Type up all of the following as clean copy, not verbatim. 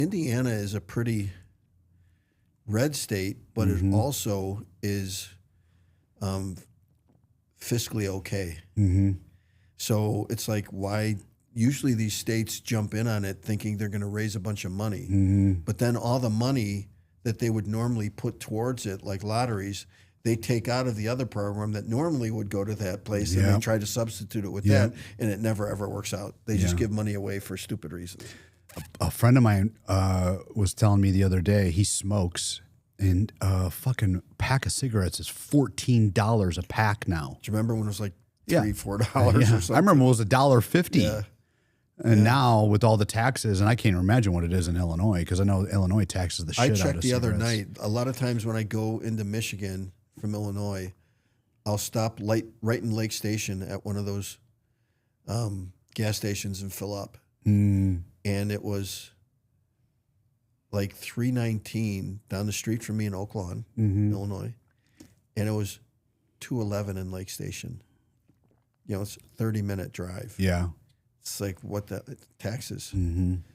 Indiana is a pretty red state, but it also is fiscally okay. So it's like, why usually these states jump in on it thinking they're going to raise a bunch of money, but then all the money that they would normally put towards it, like lotteries, they take out of the other program that normally would go to that place, and they try to substitute it with that, and it never ever works out. They just give money away for stupid reasons. A friend of mine was telling me the other day, he smokes, and a fucking pack of cigarettes is $14 a pack now. Do you remember when it was like $3-4 or something? I remember it was $1.50. Yeah. And now with all the taxes, and I can't imagine what it is in Illinois, because I know Illinois taxes the shit out of cigarettes. I checked the other night. A lot of times when I go into Michigan from Illinois, I'll stop right in Lake Station at one of those gas stations and fill up. And it was like $3.19 down the street from me in Oak Lawn, Illinois, and it was $2.11 in Lake Station. You know, it's a 30-minute drive. Yeah. It's like, what the taxes.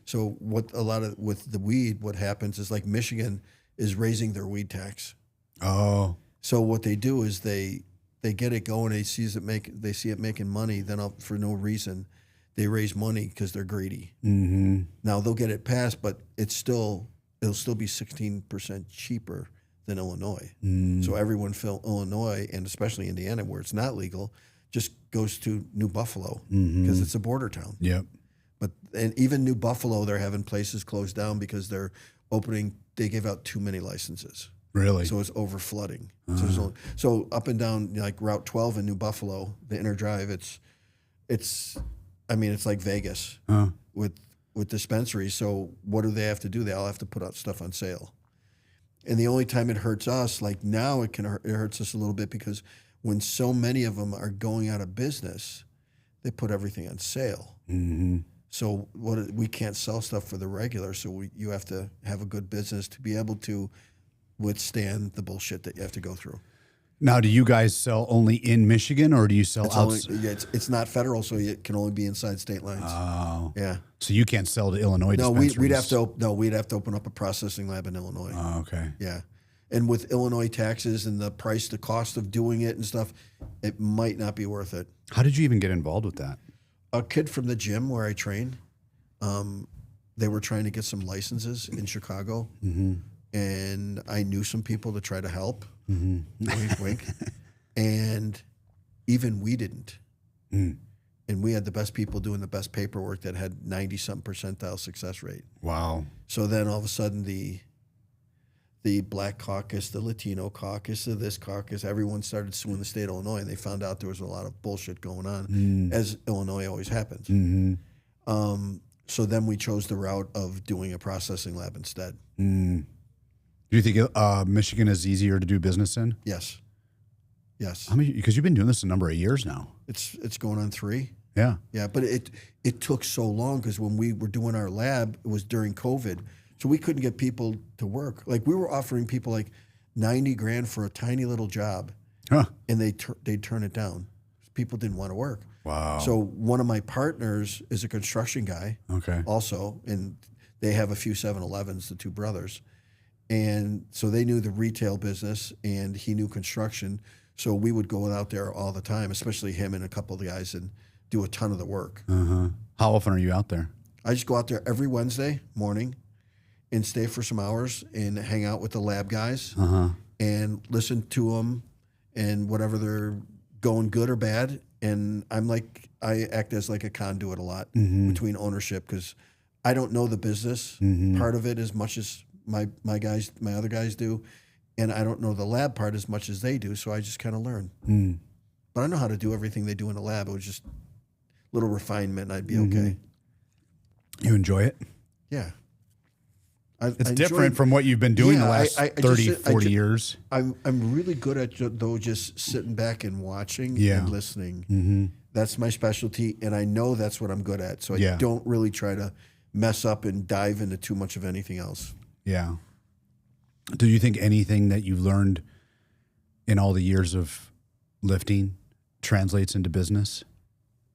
So with the weed, what happens is, like, Michigan is raising their weed tax. Oh. So what they do is they get it going. They see it making money. Then for no reason, they raise money because they're greedy. Now they'll get it passed, but it'll still be 16% cheaper than Illinois. So everyone from Illinois, and especially Indiana, where it's not legal, just goes to New Buffalo because it's a border town. And even New Buffalo, they're having places closed down because they gave out too many licenses. Really? So it's over flooding. So up and down, like Route 12 in New Buffalo, the inner drive, it's like Vegas with dispensaries. So what do they have to do? They all have to put out stuff on sale. And the only time it hurts us, like now it hurts us a little bit, because when so many of them are going out of business, they put everything on sale. So we can't sell stuff for the regular. So you have to have a good business to be able to withstand the bullshit that you have to go through. Now, do you guys sell only in Michigan, or do you sell outside? It's not federal, so it can only be inside state lines. Oh, yeah. So you can't sell to Illinois dispensaries? We'd have to open up a processing lab in Illinois. Oh, okay. Yeah, and with Illinois taxes and the cost of doing it and stuff, it might not be worth it. How did you even get involved with that? A kid from the gym where I train, they were trying to get some licenses in Chicago, and I knew some people to try to help. Wink, wink. And even we didn't. And we had the best people doing the best paperwork that had 90-something percentile success rate. Wow. So then all of a sudden the Black Caucus, the Latino Caucus, this caucus, everyone started suing the state of Illinois, and they found out there was a lot of bullshit going on, as Illinois always happens. So then we chose the route of doing a processing lab instead. Do you think Michigan is easier to do business in? Yes. Yes. Because you've been doing this a number of years now. It's going on 3. Yeah. Yeah, but it took so long, because when we were doing our lab, it was during COVID, so we couldn't get people to work. Like, we were offering people like $90,000 for a tiny little job, and they'd turn it down. People didn't want to work. Wow. So one of my partners is a construction guy. Okay. Also, and they have a few 7-Elevens, the two brothers. And so they knew the retail business, and he knew construction. So we would go out there all the time, especially him and a couple of the guys, and do a ton of the work. How often are you out there? I just go out there every Wednesday morning and stay for some hours and hang out with the lab guys and listen to them and whatever they're going good or bad. And I act as like a conduit a lot between ownership, because I don't know the business part of it as much as my other guys do, and I don't know the lab part as much as they do, so I just kind of learn. But I know how to do everything they do in the lab. It was just a little refinement, and I'd be okay. You enjoy it? Yeah. It's different from what you've been doing the last 40 years. I'm really good at, though, just sitting back and watching and listening. That's my specialty, and I know that's what I'm good at, so I don't really try to mess up and dive into too much of anything else. Yeah. Do you think anything that you've learned in all the years of lifting translates into business?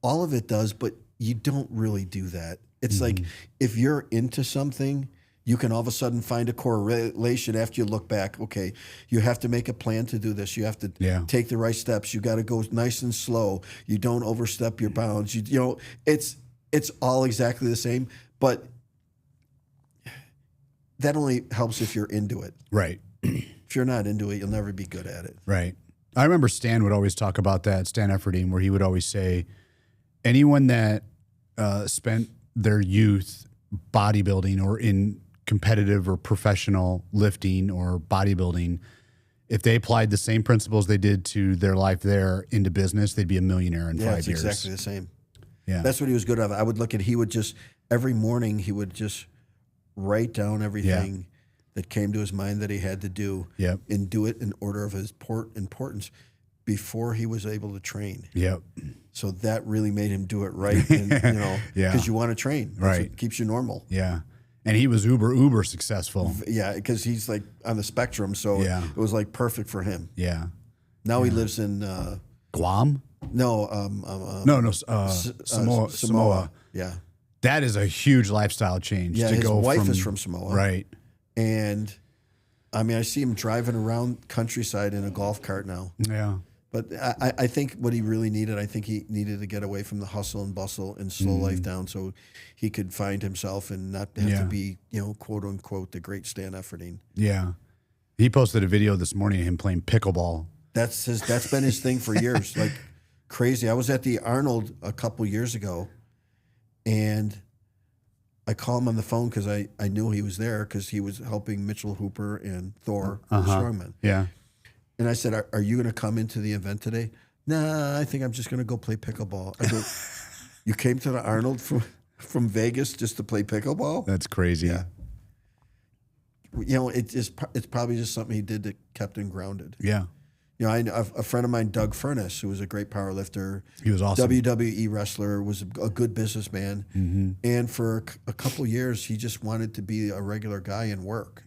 All of it does, but you don't really do that. It's like, if you're into something, You can all of a sudden find a correlation after you look back. Okay, you have to make a plan to do this. You have to take the right steps. You got to go nice and slow. You don't overstep your bounds. You know, it's all exactly the same, but that only helps if you're into it. Right. If you're not into it, you'll never be good at it. Right. I remember Stan would always talk about that, Stan Efferding, where he would always say, anyone that spent their youth bodybuilding or in competitive or professional lifting or bodybuilding, if they applied the same principles they did to their life there into business, they'd be a millionaire in 5 years. Exactly the same. Yeah. That's what he was good at. I would look at, he would just, every morning he would just write down everything that came to his mind that he had to do and do it in order of his importance before he was able to train. Yep. So that really made him do it right. And, you know, because you want to train. That's what keeps you normal. Yeah. And he was uber successful. Yeah, because he's like on the spectrum, so it was like perfect for him. Yeah. Now he lives in Guam. No, Samoa. Yeah, that is a huge lifestyle change. Yeah, to his go wife is from Samoa, right? And I mean, I see him driving around countryside in a golf cart now. Yeah. But I think what he really needed, I think he needed to get away from the hustle and bustle and slow life down so he could find himself and not have to be, you know, quote unquote, the great Stan Efferding. Yeah. He posted a video this morning of him playing pickleball. That's been his thing for years, like crazy. I was at the Arnold a couple years ago, and I called him on the phone because I knew he was there because he was helping Mitchell Hooper and Thor, the strongman. Yeah. And I said, are you going to come into the event today? Nah, I think I'm just going to go play pickleball. I go, you came to the Arnold from Vegas just to play pickleball? That's crazy. Yeah. You know, it's probably just something he did that kept him grounded. Yeah. You know, a friend of mine, Doug Furness, who was a great power lifter. He was awesome. WWE wrestler, was a good businessman. And for a couple years, he just wanted to be a regular guy and work.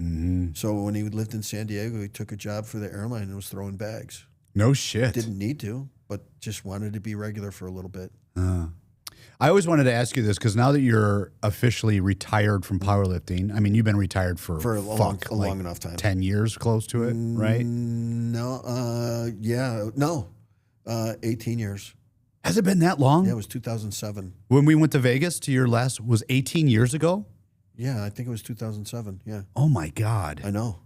So when he lived in San Diego, he took a job for the airline and was throwing bags. No shit. Didn't need to, but just wanted to be regular for a little bit. I always wanted to ask you this because now that you're officially retired from powerlifting, I mean, you've been retired for a long enough time. 10 years close to it, right? No, 18 years. Has it been that long? Yeah, it was 2007. When we went to Vegas to your last, was 18 years ago? Yeah, I think it was 2007, yeah. Oh my God. I know.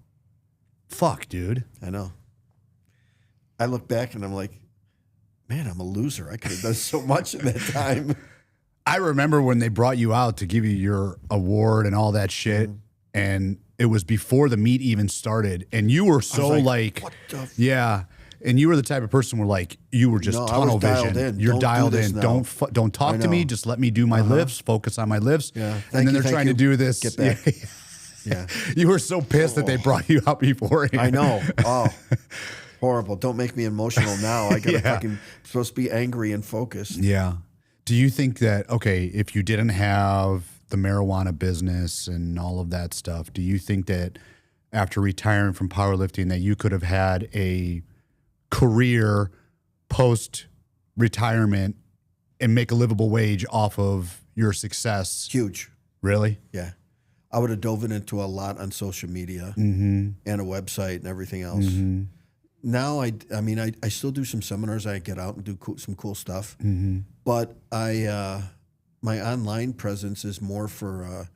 Fuck, dude. I know. I look back and I'm like, man, I'm a loser. I could have done so much in that time. I remember when they brought you out to give you your award and all that shit, and it was before the meet even started, and you were so like what the and you were the type of person where like you were just tunnel vision. You're dialed in. Don't talk to me. Just let me do my lifts. Focus on my lifts. Yeah. And then they're trying to do this. Get back. Yeah. You were so pissed that they brought you out before. I know. Oh. Horrible. Don't make me emotional now. I gotta fucking supposed to be angry and focused. Yeah. Do you think that, okay, if you didn't have the marijuana business and all of that stuff, do you think that after retiring from powerlifting that you could have had a career post-retirement and make a livable wage off of your success? Huge. Really? Yeah. I would have dove into a lot on social media and a website and everything else. Now, I mean, I still do some seminars. I get out and do some cool stuff. But my online presence is more for,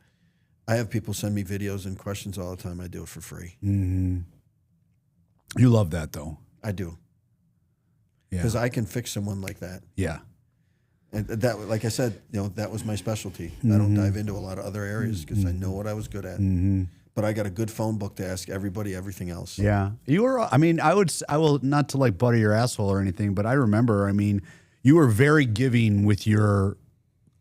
I have people send me videos and questions all the time. I do it for free. You love that, though. I do. Because I can fix someone like that. Yeah. And that, like I said, you know, that was my specialty. I don't dive into a lot of other areas because I know what I was good at. But I got a good phone book to ask everybody everything else. Yeah. You were, I mean, I will not to like butter your asshole or anything, but I remember, I mean, you were very giving with your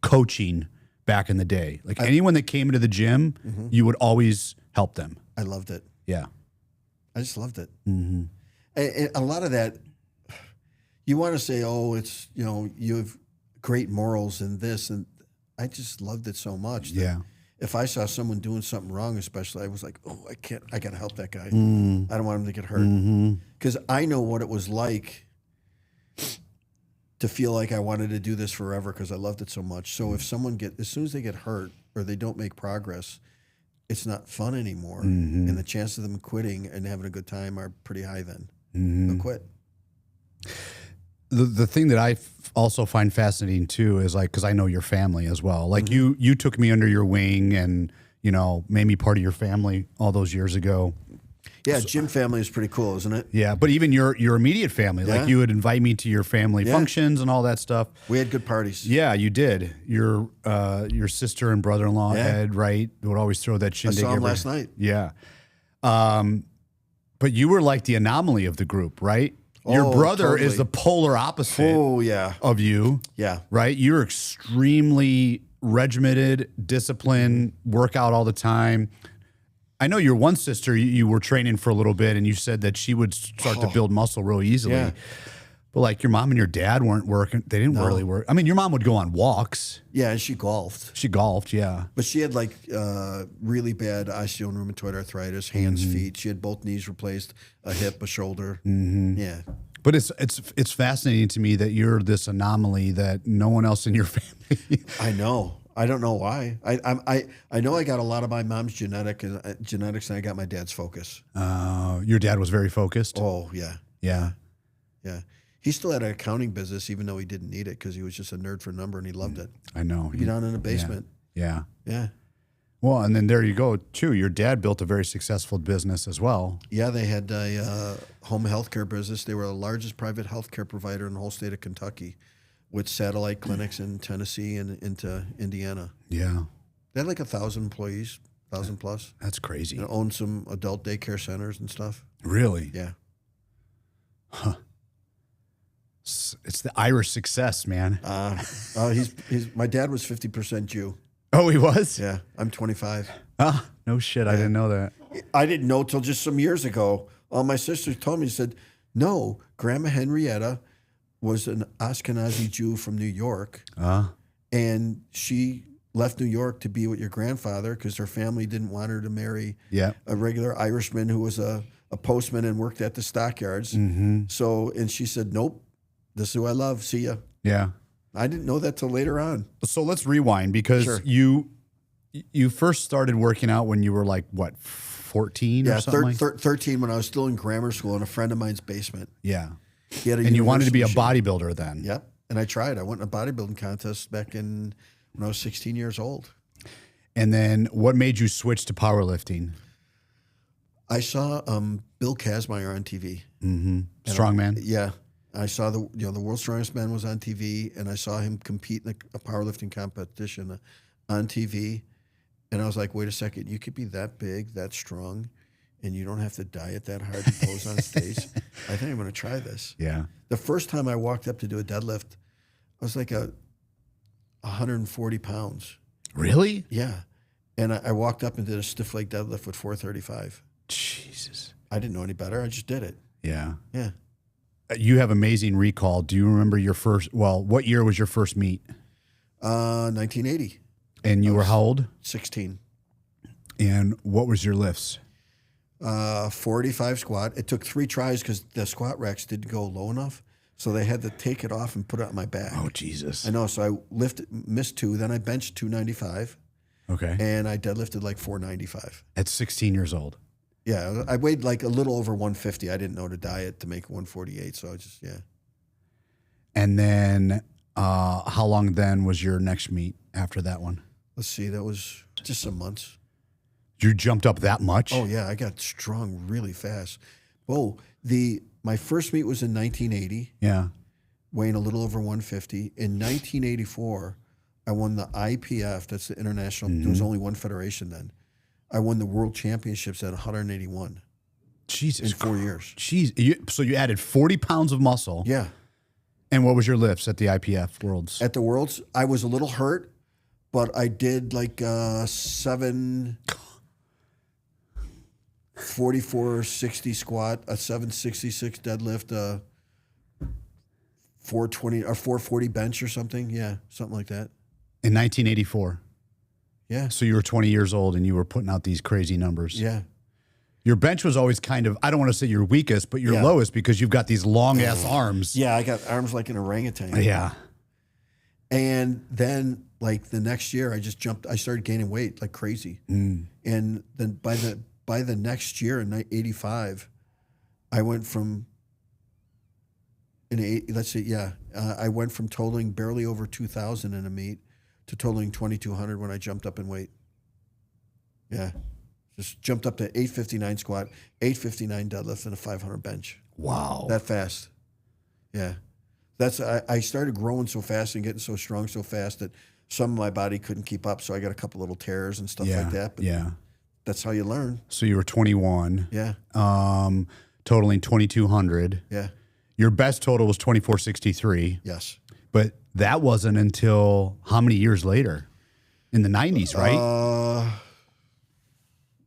coaching back in the day. Like anyone that came into the gym, you would always help them. I loved it. Yeah. I just loved it. And a lot of that, you want to say, oh, it's, you know, you have great morals and this, and I just loved it so much. Yeah. If I saw someone doing something wrong, especially, I was like, oh, I got to help that guy. I don't want him to get hurt. Because I know what it was like to feel like I wanted to do this forever because I loved it so much. So if someone as soon as they get hurt or they don't make progress, it's not fun anymore. And the chances of them quitting and having a good time are pretty high then. They'll quit. The thing that I also find fascinating too is like, because I know your family as well. Like you took me under your wing and, made me part of your family all those years ago. Yeah, gym family is pretty cool, isn't it? Yeah, but even your immediate family, like you would invite me to your family functions and all that stuff. We had good parties. Yeah, you did. Your sister and brother-in-law, Ed, right, would always throw that shindig. I saw him last night. Yeah. But you were like the anomaly of the group, right? Your brother is the polar opposite of you. Yeah. Right? You're extremely regimented, disciplined, work out all the time. I know your one sister, you were training for a little bit, and you said that she would start to build muscle real easily. Yeah. But like your mom and your dad weren't working. They didn't really work. I mean, your mom would go on walks. Yeah, and she golfed. She golfed, yeah. But she had like really bad osteo and rheumatoid arthritis, hands, feet. She had both knees replaced, a hip, a shoulder. Yeah. But it's fascinating to me that you're this anomaly that no one else in your family. I know. I don't know why. I know I got a lot of my mom's genetics, and I got my dad's focus. Your dad was very focused? Oh, yeah. Yeah. Yeah. He still had an accounting business, even though he didn't need it, because he was just a nerd for a number, and he loved it. I know. He'd be down in the basement. Yeah. Yeah. Well, and then there you go, too. Your dad built a very successful business as well. Yeah, they had a home healthcare business. They were the largest private healthcare provider in the whole state of Kentucky, with satellite clinics in Tennessee and into Indiana. Yeah. They had like 1,000 employees, 1,000 plus. That's crazy. And owned some adult daycare centers and stuff. Really? Yeah. Huh. It's the Irish success, man. My dad was 50% Jew. Oh, he was? Yeah. I'm 25. Ah, no shit. Yeah. I didn't know that. I didn't know till just some years ago. All my sisters told me, said, no, Grandma Henrietta was an Ashkenazi Jew from New York, and she left New York to be with your grandfather because her family didn't want her to marry a regular Irishman who was a postman and worked at the stockyards. So, and she said, nope, this is who I love. See ya. Yeah. I didn't know that till later on. So let's rewind because you first started working out when you were like, what, 14 or something? Yeah, 13 when I was still in grammar school in a friend of mine's basement. Yeah. And you wanted to be a bodybuilder then? Yep. And I tried. I went in a bodybuilding contest back when I was 16 years old. And then what made you switch to powerlifting? I saw Bill Kazmaier on TV. Strongman? Yeah. I saw the World's Strongest Man was on TV, and I saw him compete in a powerlifting competition on TV. And I was like, wait a second, you could be that big, that strong, and you don't have to diet that hard to pose on stage. I think I'm going to try this. Yeah. The first time I walked up to do a deadlift, I was like 140 pounds. Really? Yeah. And I walked up and did a stiff leg deadlift with 435. Jesus. I didn't know any better. I just did it. Yeah. Yeah. You have amazing recall. Do you remember what year was your first meet? 1980. And you were how old? 16. And what was your lifts? 485 squat. It took 3 tries because the squat racks didn't go low enough. So they had to take it off and put it on my back. Oh, Jesus. I know. So I missed 2. Then I benched 295. Okay. And I deadlifted like 495. At 16 years old. Yeah. I weighed like a little over 150. I didn't know to diet to make 148. So I just, yeah. And then how long then was your next meet after that one? Let's see. That was just some months. You jumped up that much? Oh, yeah. I got strong really fast. Whoa. My first meet was in 1980. Yeah. Weighing a little over 150. In 1984, I won the IPF. That's the international. There was only one federation then. I won the world championships at 181. Jesus. In 4 years. Jeez. So you added 40 pounds of muscle. Yeah. And what was your lifts at the IPF Worlds? At the Worlds, I was a little hurt, but I did like 4460 squat, a 766 deadlift, 420 or 440 bench or something. Yeah, something like that. In 1984. Yeah. So you were 20 years old and you were putting out these crazy numbers. Yeah. Your bench was always kind of, I don't want to say your weakest, but your lowest because you've got these long ass arms. Yeah, I got arms like an orangutan. Yeah. And then like the next year, I started gaining weight like crazy. And then by the next year in 85, I went from I went from totaling barely over 2,000 in a meet to totaling 2,200 when I jumped up in weight. Yeah. Just jumped up to 859 squat, 859 deadlift, and a 500 bench. Wow. That fast. Yeah. I started growing so fast and getting so strong so fast that some of my body couldn't keep up. So I got a couple little tears and stuff like that. But that's how you learn. So you were 21. Yeah. Totaling 2,200. Yeah. Your best total was 2,463. Yes. But that wasn't until how many years later? In the 90s, right?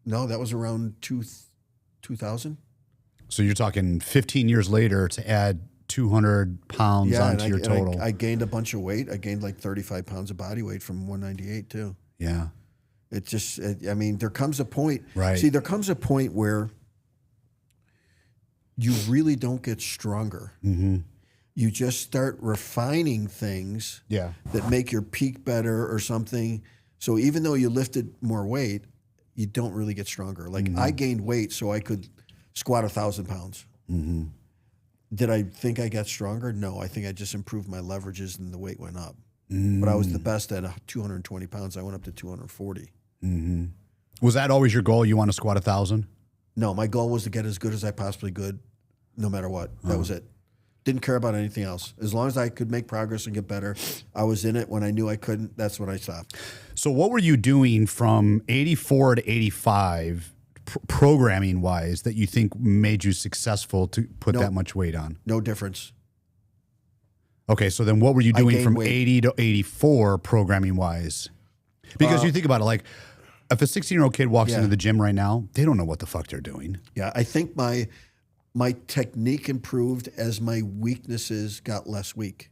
No, that was around 2000. So you're talking 15 years later to add 200 pounds onto your total. I gained a bunch of weight. I gained like 35 pounds of body weight from 198 too. Yeah. It just, there comes a point. Right. See, there comes a point where you really don't get stronger. Mm-hmm. You just start refining things that make your peak better or something. So even though you lifted more weight, you don't really get stronger. Like I gained weight so I could squat 1,000 pounds. Mm-hmm. Did I think I got stronger? No, I think I just improved my leverages and the weight went up. But I was the best at 220 pounds. I went up to 240. Mm-hmm. Was that always your goal? You want to squat 1,000? No, my goal was to get as good as I possibly could, no matter what. That was it. Didn't care about anything else. As long as I could make progress and get better, I was in it. When I knew I couldn't, that's when I stopped. So what were you doing from 84 to 85, programming-wise, that you think made you successful to put that much weight on? No difference. Okay, so then what were you doing from weight. 80 to 84, programming-wise? Because you think about it, like, if a 16-year-old kid walks into the gym right now, they don't know what the fuck they're doing. Yeah, I think my technique improved as my weaknesses got less weak.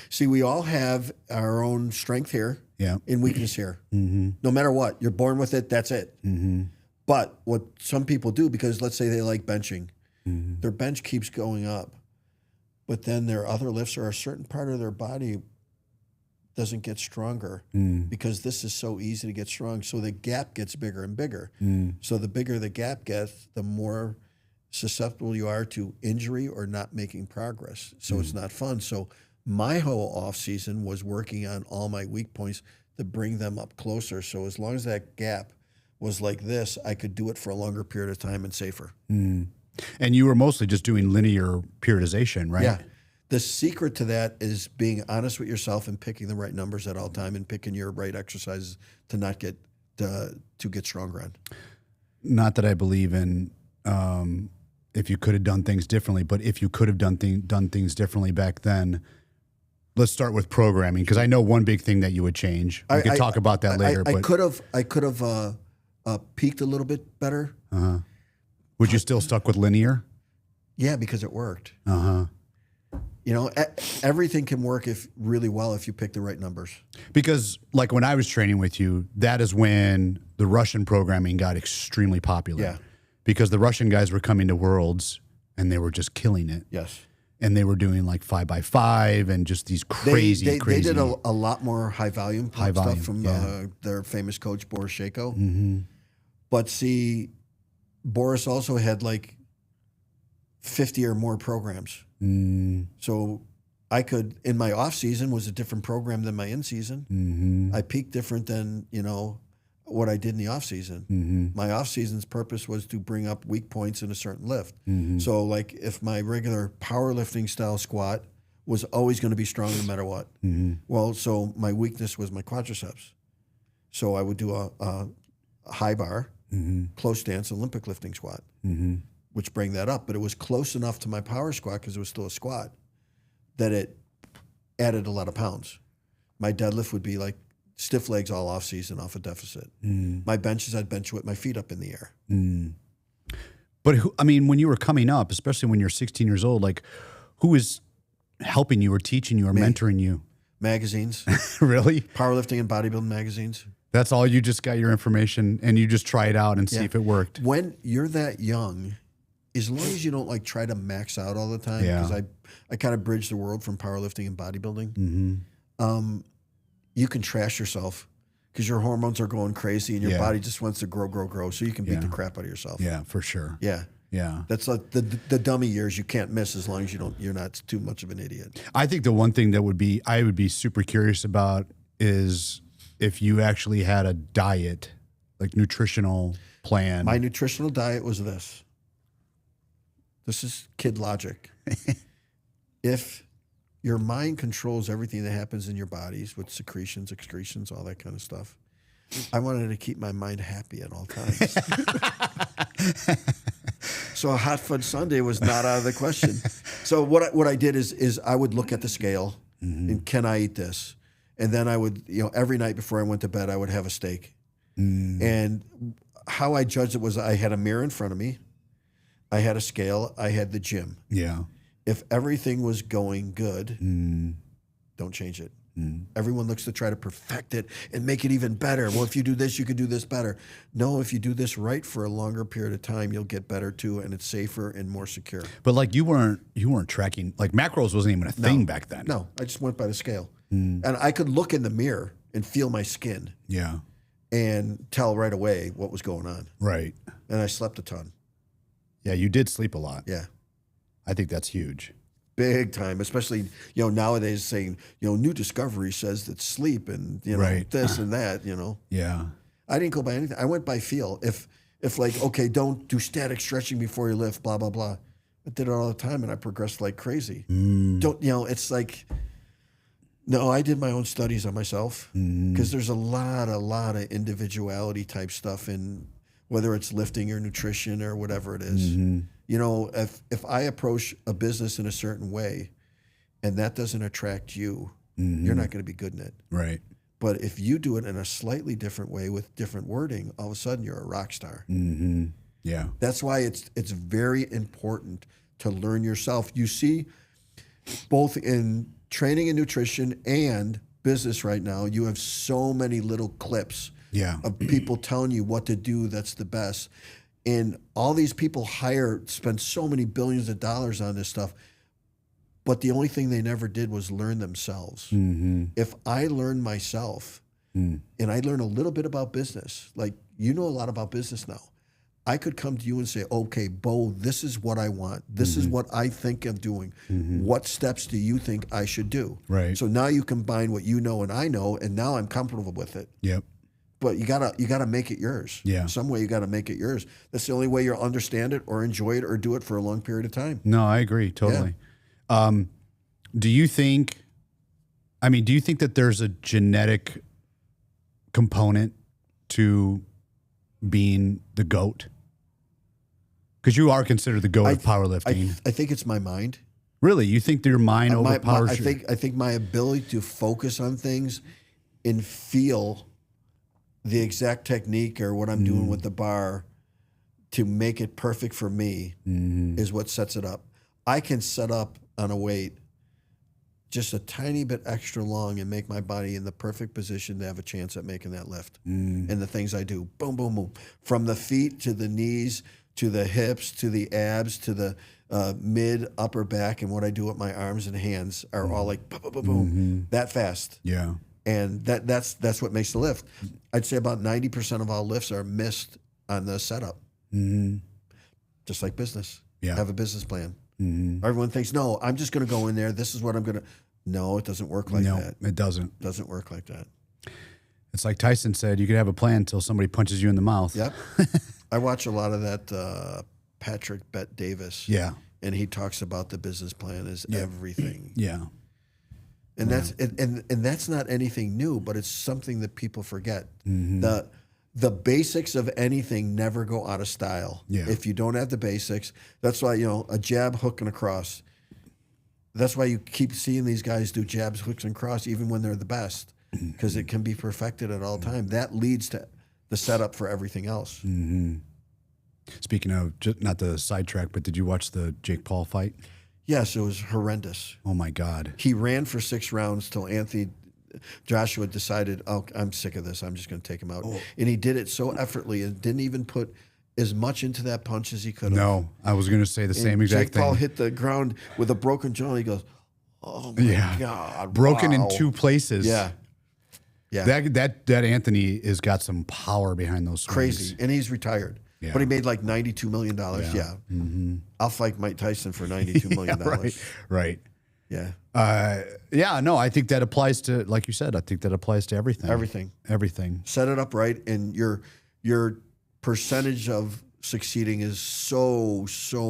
See, we all have our own strength here and weakness here. Mm-hmm. No matter what, you're born with it, that's it. Mm-hmm. But what some people do, because let's say they like benching, their bench keeps going up, but then their other lifts or a certain part of their body doesn't get stronger because this is so easy to get strong. So the gap gets bigger and bigger. So the bigger the gap gets, the more susceptible you are to injury or not making progress. So it's not fun. So my whole off season was working on all my weak points to bring them up closer. So as long as that gap was like this, I could do it for a longer period of time and safer. And you were mostly just doing linear periodization, right? Yeah. The secret to that is being honest with yourself and picking the right numbers at all time and picking your right exercises to not get to get stronger on. Not that I believe in if you could have done things differently, but if you could have done things differently back then, let's start with programming, because I know one big thing that you would change. We could talk about that later. I could have peaked a little bit better. Would you still stuck with linear? Yeah, because it worked. You know, everything can work really well if you pick the right numbers. Because like when I was training with you, that is when the Russian programming got extremely popular. Yeah. Because the Russian guys were coming to Worlds and they were just killing it. Yes. And they were doing like 5x5 and just these crazy. They did a lot more high volume stuff from their famous coach Boris Shako. But see, Boris also had like 50 or more programs. So I could, in my off season was a different program than my in season. I peaked different than, what I did in the off season. My off season's purpose was to bring up weak points in a certain lift. So like if my regular powerlifting style squat was always going to be strong no matter what. Well, so my weakness was my quadriceps. So I would do a high bar, close stance, Olympic lifting squat. Which bring that up, but it was close enough to my power squat because it was still a squat that it added a lot of pounds. My deadlift would be like stiff legs all off season off a deficit. My benches, I'd bench with my feet up in the air. But when you were coming up, especially when you're 16 years old, like who was helping you or teaching you or mentoring you? Magazines. Really? Powerlifting and bodybuilding magazines. That's all, you just got your information and you just try it out and see if it worked. When you're that young, as long as you don't like try to max out all the time, because I kind of bridge the world from powerlifting and bodybuilding. you can trash yourself because your hormones are going crazy and your body just wants to grow. So you can beat the crap out of yourself. Yeah, for sure. Yeah. Yeah. That's like the dummy years you can't miss as long as you're not too much of an idiot. I think the one thing that I would be super curious about is if you actually had a diet, like nutritional plan. My nutritional diet was this. This is kid logic. If your mind controls everything that happens in your bodies with secretions, excretions, all that kind of stuff, I wanted to keep my mind happy at all times. So a hot fudge sundae was not out of the question. So what I did is I would look at the scale and can I eat this? And then I would, every night before I went to bed, I would have a steak. And how I judged it was I had a mirror in front of me. I had a scale. I had the gym. Yeah. If everything was going good, don't change it. Everyone looks to try to perfect it and make it even better. Well, if you do this, you could do this better. No, if you do this right for a longer period of time, you'll get better too, and it's safer and more secure. But like you weren't tracking, like macros wasn't even a thing back then. No, I just went by the scale. And I could look in the mirror and feel my skin. Yeah. And tell right away what was going on. Right. And I slept a ton. Yeah, you did sleep a lot. Yeah. I think that's huge. Big time, especially, nowadays saying, new discovery says that sleep and, this and that, Yeah. I didn't go by anything. I went by feel. If like, okay, don't do static stretching before you lift, blah, blah, blah. I did it all the time and I progressed like crazy. Don't, it's like, no, I did my own studies on myself because there's a lot of individuality type stuff in whether it's lifting or nutrition or whatever it is. If I approach a business in a certain way and that doesn't attract you, you're not going to be good in it. Right. But if you do it in a slightly different way with different wording, all of a sudden you're a rock star. Yeah. That's why it's very important to learn yourself. You see, both in training and nutrition and business right now, you have so many little clips of people telling you what to do that's the best. And all these people spend so many billions of dollars on this stuff, but the only thing they never did was learn themselves. If I learn myself and I learn a little bit about business, like a lot about business now, I could come to you and say, okay, Bo, this is what I want. This is what I think of doing. What steps do you think I should do? Right. So now you combine what you know and I know, and now I'm comfortable with it. Yep. But you gotta make it yours. Yeah. Some way you gotta make it yours. That's the only way you'll understand it or enjoy it or do it for a long period of time. No, I agree totally. Yeah. Do you think that there's a genetic component to being the GOAT? Because you are considered the GOAT of powerlifting. I think it's my mind. Really? You think that your mind overpowers? I think my ability to focus on things and feel the exact technique or what I'm doing with the bar to make it perfect for me is what sets it up. I can set up on a weight just a tiny bit extra long and make my body in the perfect position to have a chance at making that lift. And the things I do, boom, boom, boom, from the feet to the knees to the hips to the abs to the mid, upper back, and what I do with my arms and hands are all like boom, boom, boom, boom, that fast. Yeah. And that's what makes the lift. I'd say about 90% of all lifts are missed on the setup. Just like business. Yeah. Have a business plan. Everyone thinks, no, I'm just going to go in there. This is what I'm going to. No, it doesn't work like that. No, it doesn't. It doesn't work like that. It's like Tyson said, you could have a plan until somebody punches you in the mouth. Yep. I watch a lot of that Patrick Bet Davis. Yeah. And he talks about the business plan as everything. Yeah. And that's not anything new, but it's something that people forget. The basics of anything never go out of style. Yeah. If you don't have the basics, that's why, a jab, hook, and a cross. That's why you keep seeing these guys do jabs, hooks, and cross even when they're the best, because it can be perfected at all time. That leads to the setup for everything else. Speaking of, not the sidetrack, but did you watch the Jake Paul fight? Yes, it was horrendous. Oh, my God. He ran for 6 rounds till Joshua decided, oh, I'm sick of this. I'm just going to take him out. Oh. And he did it so effortlessly and didn't even put as much into that punch as he could have. No, I was going to say the same exact thing. Jake Paul hit the ground with a broken jaw. And he goes, Oh my God. Broken wow. in 2 places. Yeah. Yeah. That Anthony has got some power behind those swings. Crazy. And he's retired. Yeah. But he made like $92 million. Yeah. Mm-hmm. I'll fight Mike Tyson for $92 million. Right. Yeah. No, I think that applies to, like you said, I think that applies to everything. Everything. Set it up right, and your percentage of succeeding is so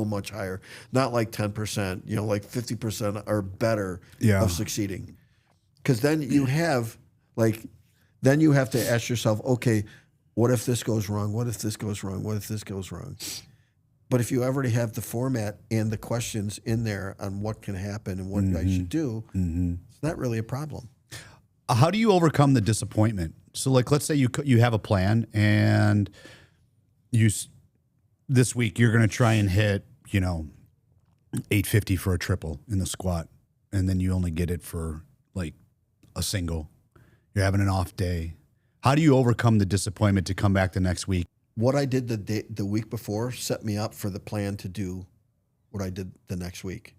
much higher. Not like 10%, like 50% or better of succeeding. Because then you have to ask yourself, okay, what if this goes wrong? What if this goes wrong? What if this goes wrong? But if you already have the format and the questions in there on what can happen and what I should do, it's not really a problem. How do you overcome the disappointment? So, like, let's say you have a plan, and this week you're going to try and hit 850 for a triple in the squat, and then you only get it for like a single. You're having an off day. How do you overcome the disappointment to come back the next week? What I did the week before set me up for the plan to do what I did the next week.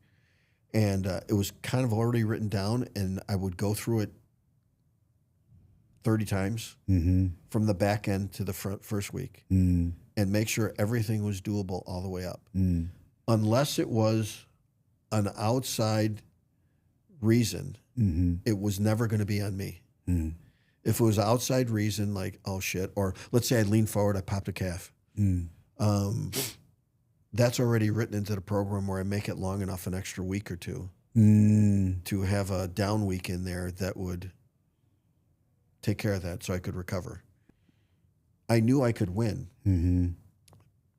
And it was kind of already written down, and I would go through it 30 times from the back end to the first week and make sure everything was doable all the way up. Unless it was an outside reason, it was never going to be on me. If it was outside reason, like, oh shit, or let's say I leaned forward, I popped a calf. That's already written into the program where I make it long enough, an extra week or two, to have a down week in there that would take care of that so I could recover. I knew I could win,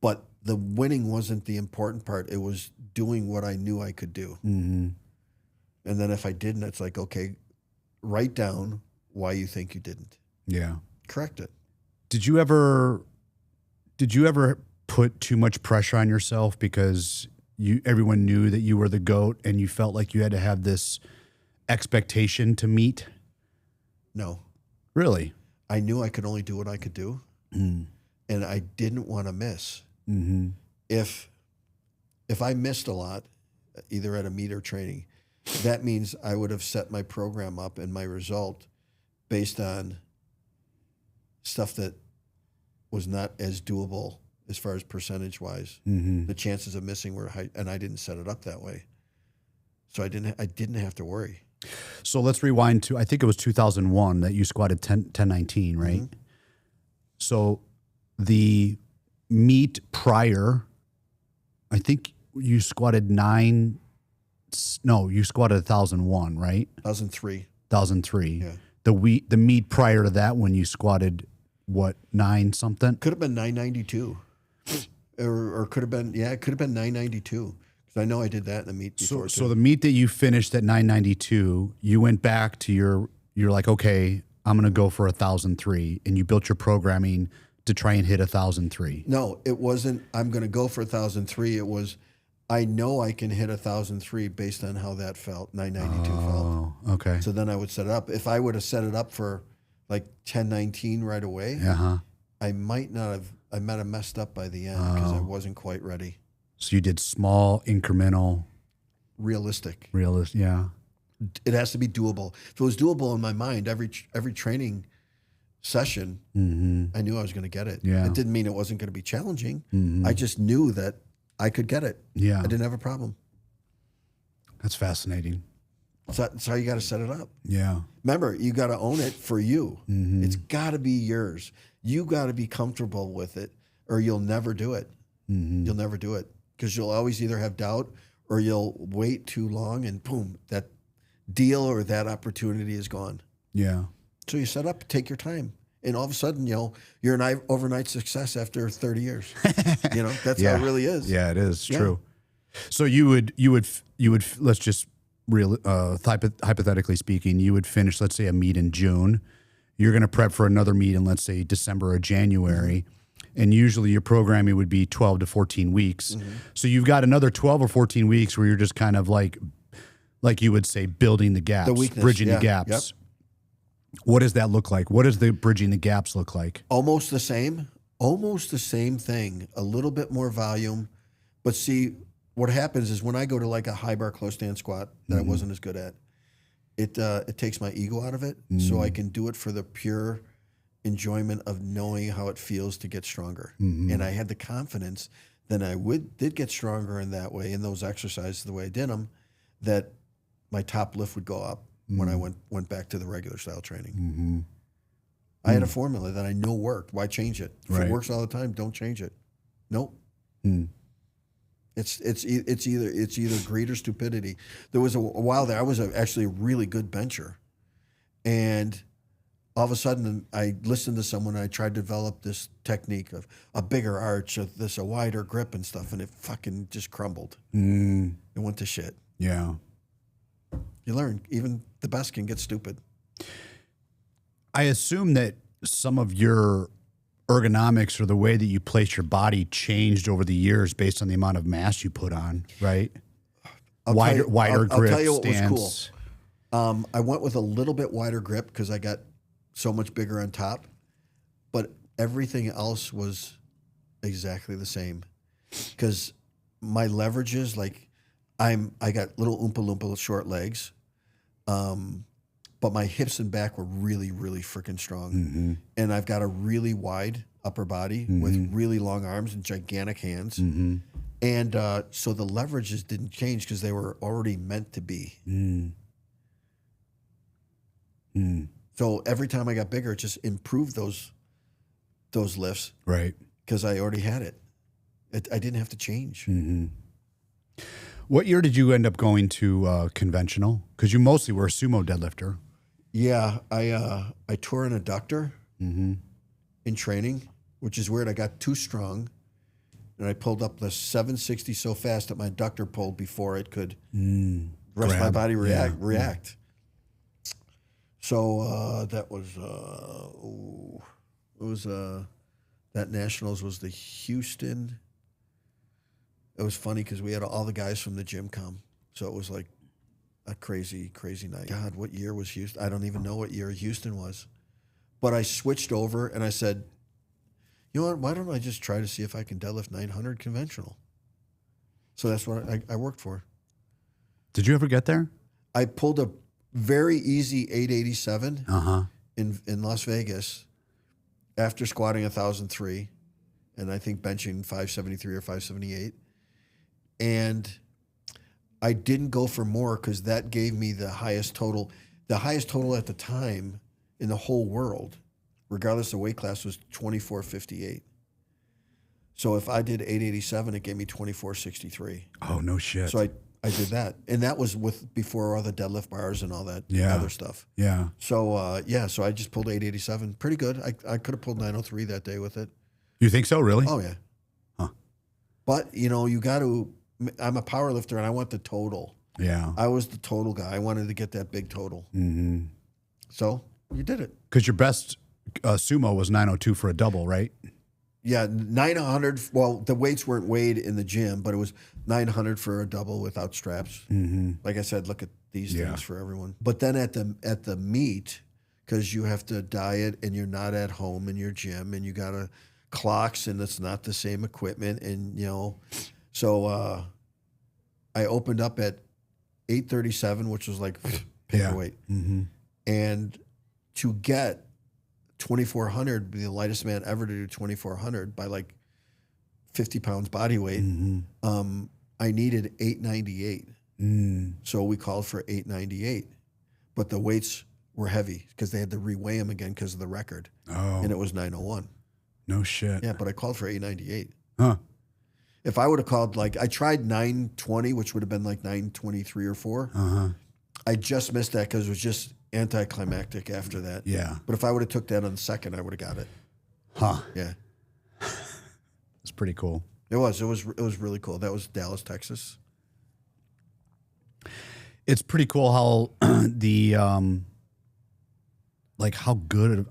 but the winning wasn't the important part. It was doing what I knew I could do. And then if I didn't, it's like, okay, write down why you think you didn't. Yeah. Correct it. Did you ever put too much pressure on yourself because everyone knew that you were the GOAT and you felt like you had to have this expectation to meet? No. Really? I knew I could only do what I could do, and I didn't want to miss. If I missed a lot, either at a meet or training, that means I would have set my program up and my result based on stuff that was not as doable as far as percentage-wise. The chances of missing were high, and I didn't set it up that way. So I didn't have to worry. So let's rewind to, I think it was 2001 that you squatted 1019, right? So the meet prior, I think you squatted you squatted 1,001, right? 1,003. 1,003. Yeah. The meet prior to that one, you squatted what, 9 something? Could have been 992, or could have been, it could have been 992. Because I know I did that in the meet before. So the meet that you finished at 992, you went back to you're like, okay, I'm going to go for 1,003, and you built your programming to try and hit 1,003. No, it wasn't, I'm going to go for 1,003. It was, I know I can hit 1,003 based on how that felt, 992 felt. Oh, okay. So then I would set it up. If I would have set it up for like 1019 right away, I might have messed up by the end because I wasn't quite ready. So you did small, incremental. Realistic. Yeah. It has to be doable. If it was doable in my mind, every training session, I knew I was going to get it. Yeah. It didn't mean it wasn't going to be challenging. I just knew that I could get it. Yeah. I didn't have a problem. That's fascinating. That's how you got to set it up. Yeah. Remember, you got to own it for you. It's got to be yours. You got to be comfortable with it, or you'll never do it. You'll never do it because you'll always either have doubt or you'll wait too long and boom, that deal or that opportunity is gone. Yeah. So you set up, take your time. And all of a sudden, you're an overnight success after 30 years. That's how it really is. Yeah, it is true. So you would let's just hypothetically speaking, you would finish, let's say, a meet in June. You're going to prep for another meet in, let's say, December or January. And usually your programming would be 12 to 14 weeks. So you've got another 12 or 14 weeks where you're just kind of like you would say, building the gaps, bridging the gaps. Yep. What does that look like? What does the bridging the gaps look like? Almost the same thing. A little bit more volume. But see, what happens is when I go to like a high bar close stand squat that I wasn't as good at, it takes my ego out of it, so I can do it for the pure enjoyment of knowing how it feels to get stronger. And I had the confidence that I did get stronger in that way, in those exercises, the way I did them, that my top lift would go up when I went back to the regular style training. I had a formula that I know worked. Why change it? If it works all the time, don't change it. Nope. It's either greed or stupidity. There was a while there I was actually a really good bencher, and all of a sudden I listened to someone and I tried to develop this technique of a bigger arch, a wider grip and stuff, and it fucking just crumbled. It went to shit. Yeah. You learn. Even the best can get stupid. I assume that some of your ergonomics or the way that you place your body changed over the years based on the amount of mass you put on, right? Wider grip, I'll tell you what stance. was cool. I went with a little bit wider grip because I got so much bigger on top, but everything else was exactly the same. Because my leverages, like I got little Oompa Loompa short legs, but my hips and back were really, really freaking strong. And I've got a really wide upper body with really long arms and gigantic hands. And so the leverages didn't change because they were already meant to be. So every time I got bigger, it just improved those lifts. Right. Because I already had it. I didn't have to change. What year did you end up going to conventional? Because you mostly were a sumo deadlifter. Yeah, I tore an adductor in training, which is weird. I got too strong, and I pulled up the 760 so fast that my adductor pulled before it could rest my body react. So that was that nationals was the Houston. It was funny because we had all the guys from the gym come, so it was like a crazy night. God, what year was Houston? I don't even know what year Houston was. But I switched over and I said, you know what, why don't I just try to see if I can deadlift 900 conventional? So that's what I worked for. Did you ever get there? I pulled a very easy 887 in Las Vegas after squatting 1,003 and I think benching 573 or 578. And I didn't go for more because that gave me the highest total. The highest total at the time in the whole world, regardless of weight class, was 2458. So if I did 887, it gave me 2463. Oh, no shit. So I did that. And that was before all the deadlift bars and all that other stuff. Yeah. So, so I just pulled 887. Pretty good. I could have pulled 903 that day with it. You think so, really? Oh, yeah. Huh. But, you got to... I'm a power lifter and I want the total. Yeah. I was the total guy. I wanted to get that big total. So you did it. Because your best sumo was 902 for a double, right? Yeah, 900. Well, the weights weren't weighed in the gym, but it was 900 for a double without straps. Like I said, look at these things for everyone. But then at the meet, because you have to diet and you're not at home in your gym and you got to clocks and it's not the same equipment and, So I opened up at 837, which was like paperweight. And to get 2,400, be the lightest man ever to do 2,400 by like 50 pounds body weight, I needed 898. So we called for 898. But the weights were heavy because they had to reweigh them again because of the record. Oh. And it was 901. No shit. Yeah, but I called for 898. Huh. If I would have called, I tried 920, which would have been like 923 or 4. I just missed that because it was just anticlimactic after that. Yeah. But if I would have took that on the second, I would have got it. Huh. Yeah. It's pretty cool. It was really cool. That was Dallas, Texas. It's pretty cool how how good,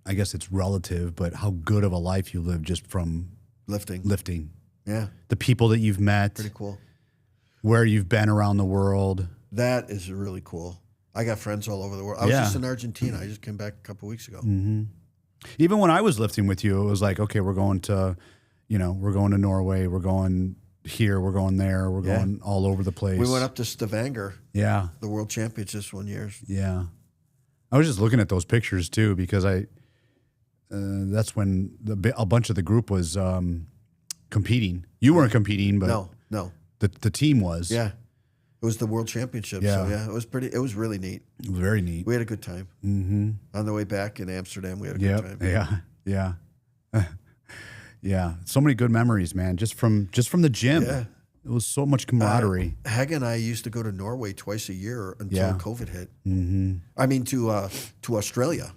I guess it's relative, but how good of a life you live just from lifting. Yeah. The people that you've met. Pretty cool. Where you've been around the world. That is really cool. I got friends all over the world. I was just in Argentina. I just came back a couple weeks ago. Even when I was lifting with you, it was like, okay, we're going to Norway. We're going here, we're going there, we're going all over the place. We went up to Stavanger. Yeah. The World Championships one year. Yeah. I was just looking at those pictures too, because that's when a bunch of the group was competing. You weren't competing, but no. The team was. Yeah. It was the World Championship. Yeah. So it was really neat. It was very neat. We had a good time. Mm-hmm. On the way back in Amsterdam, we had a good time. Yeah. Yeah. So many good memories, man. Just from the gym. Yeah. It was so much camaraderie. Hag and I used to go to Norway twice a year until COVID hit. Mm-hmm. I mean, to Australia.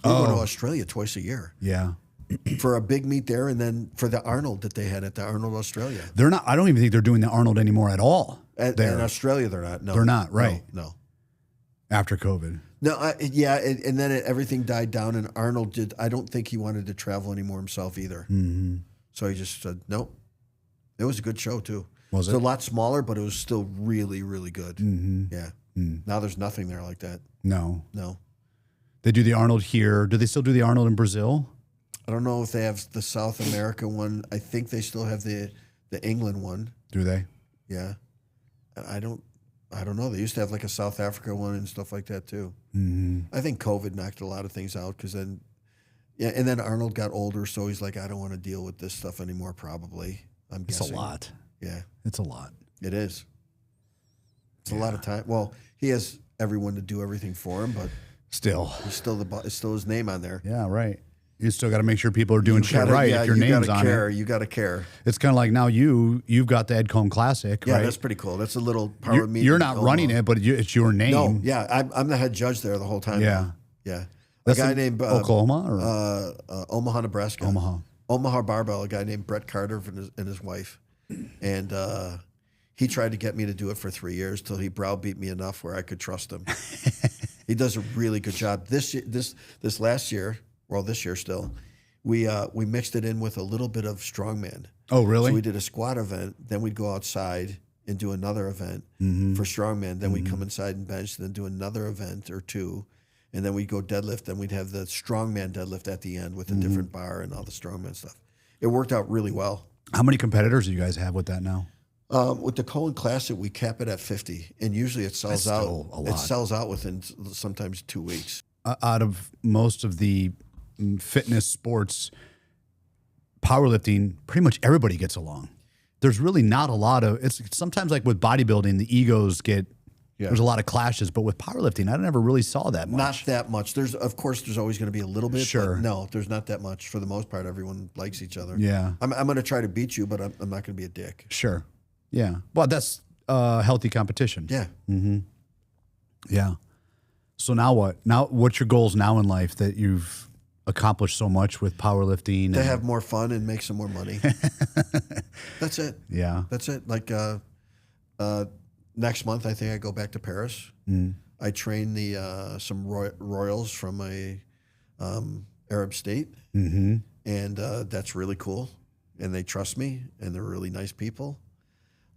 We go to Australia twice a year. Yeah. For a big meet there, and then for the Arnold that they had at the Arnold Australia. They're not. I don't even think they're doing the Arnold anymore at all. In Australia, they're not. No, they're not. Right. No. After COVID. No. And then everything died down, and Arnold did. I don't think he wanted to travel anymore himself either. Mm-hmm. So he just said nope. It was a good show too. Was it? It's a lot smaller, but it was still really, really good. Mm-hmm. Yeah. Mm. Now there's nothing there like that. No. They do the Arnold here. Do they still do the Arnold in Brazil? I don't know if they have the South America one. I think they still have the England one. Do they? Yeah. I don't know. They used to have like a South Africa one and stuff like that too. Mm-hmm. I think COVID knocked a lot of things out because then, and then Arnold got older, so he's like, I don't want to deal with this stuff anymore. Probably, I'm guessing. It's a lot. Yeah, it's a lot. It is. It's a lot of time. Well, he has everyone to do everything for him, but still, it's still his name on there. Yeah, right. You still got to make sure people are doing shit right. If your name's on it, you got to care. It's kind of like now you've got the Ed Coan Classic, right? Yeah, that's pretty cool. That's a little power meet. You're not running it, but it's your name. No, yeah, I'm the head judge there the whole time. Yeah, yeah. That's a guy named Oklahoma or Omaha, Nebraska. Omaha Barbell. A guy named Brett Carter and his wife, and he tried to get me to do it for 3 years till he browbeat me enough where I could trust him. He does a really good job. This last year, well, this year still. We mixed it in with a little bit of strongman. Oh, really? So we did a squat event, then we'd go outside and do another event for strongman. Then we'd come inside and bench, then do another event or two, and then we'd go deadlift. Then we'd have the strongman deadlift at the end with a different bar and all the strongman stuff. It worked out really well. How many competitors do you guys have with that now? With the Coan Classic, we cap it at 50, and usually it sells out. A lot. It sells out within sometimes 2 weeks. Out of most of the fitness sports, powerlifting, pretty much everybody gets along. There's really not a lot of, it's sometimes like with bodybuilding, the egos get, there's a lot of clashes, but with powerlifting, I never really saw that much. Not that much. Of course, there's always going to be a little bit, sure. But no, there's not that much. For the most part, everyone likes each other. Yeah. I'm going to try to beat you, but I'm not going to be a dick. Sure. Yeah. Well, that's healthy competition. Yeah. Mm-hmm. Yeah. So now what? Now, what's your goals now in life that you've accomplished so much with powerlifting? To have more fun and make some more money. That's it. Yeah. That's it. Like next month, I think I go back to Paris. I train some royals from a Arab state, and that's really cool. And they trust me, and they're really nice people.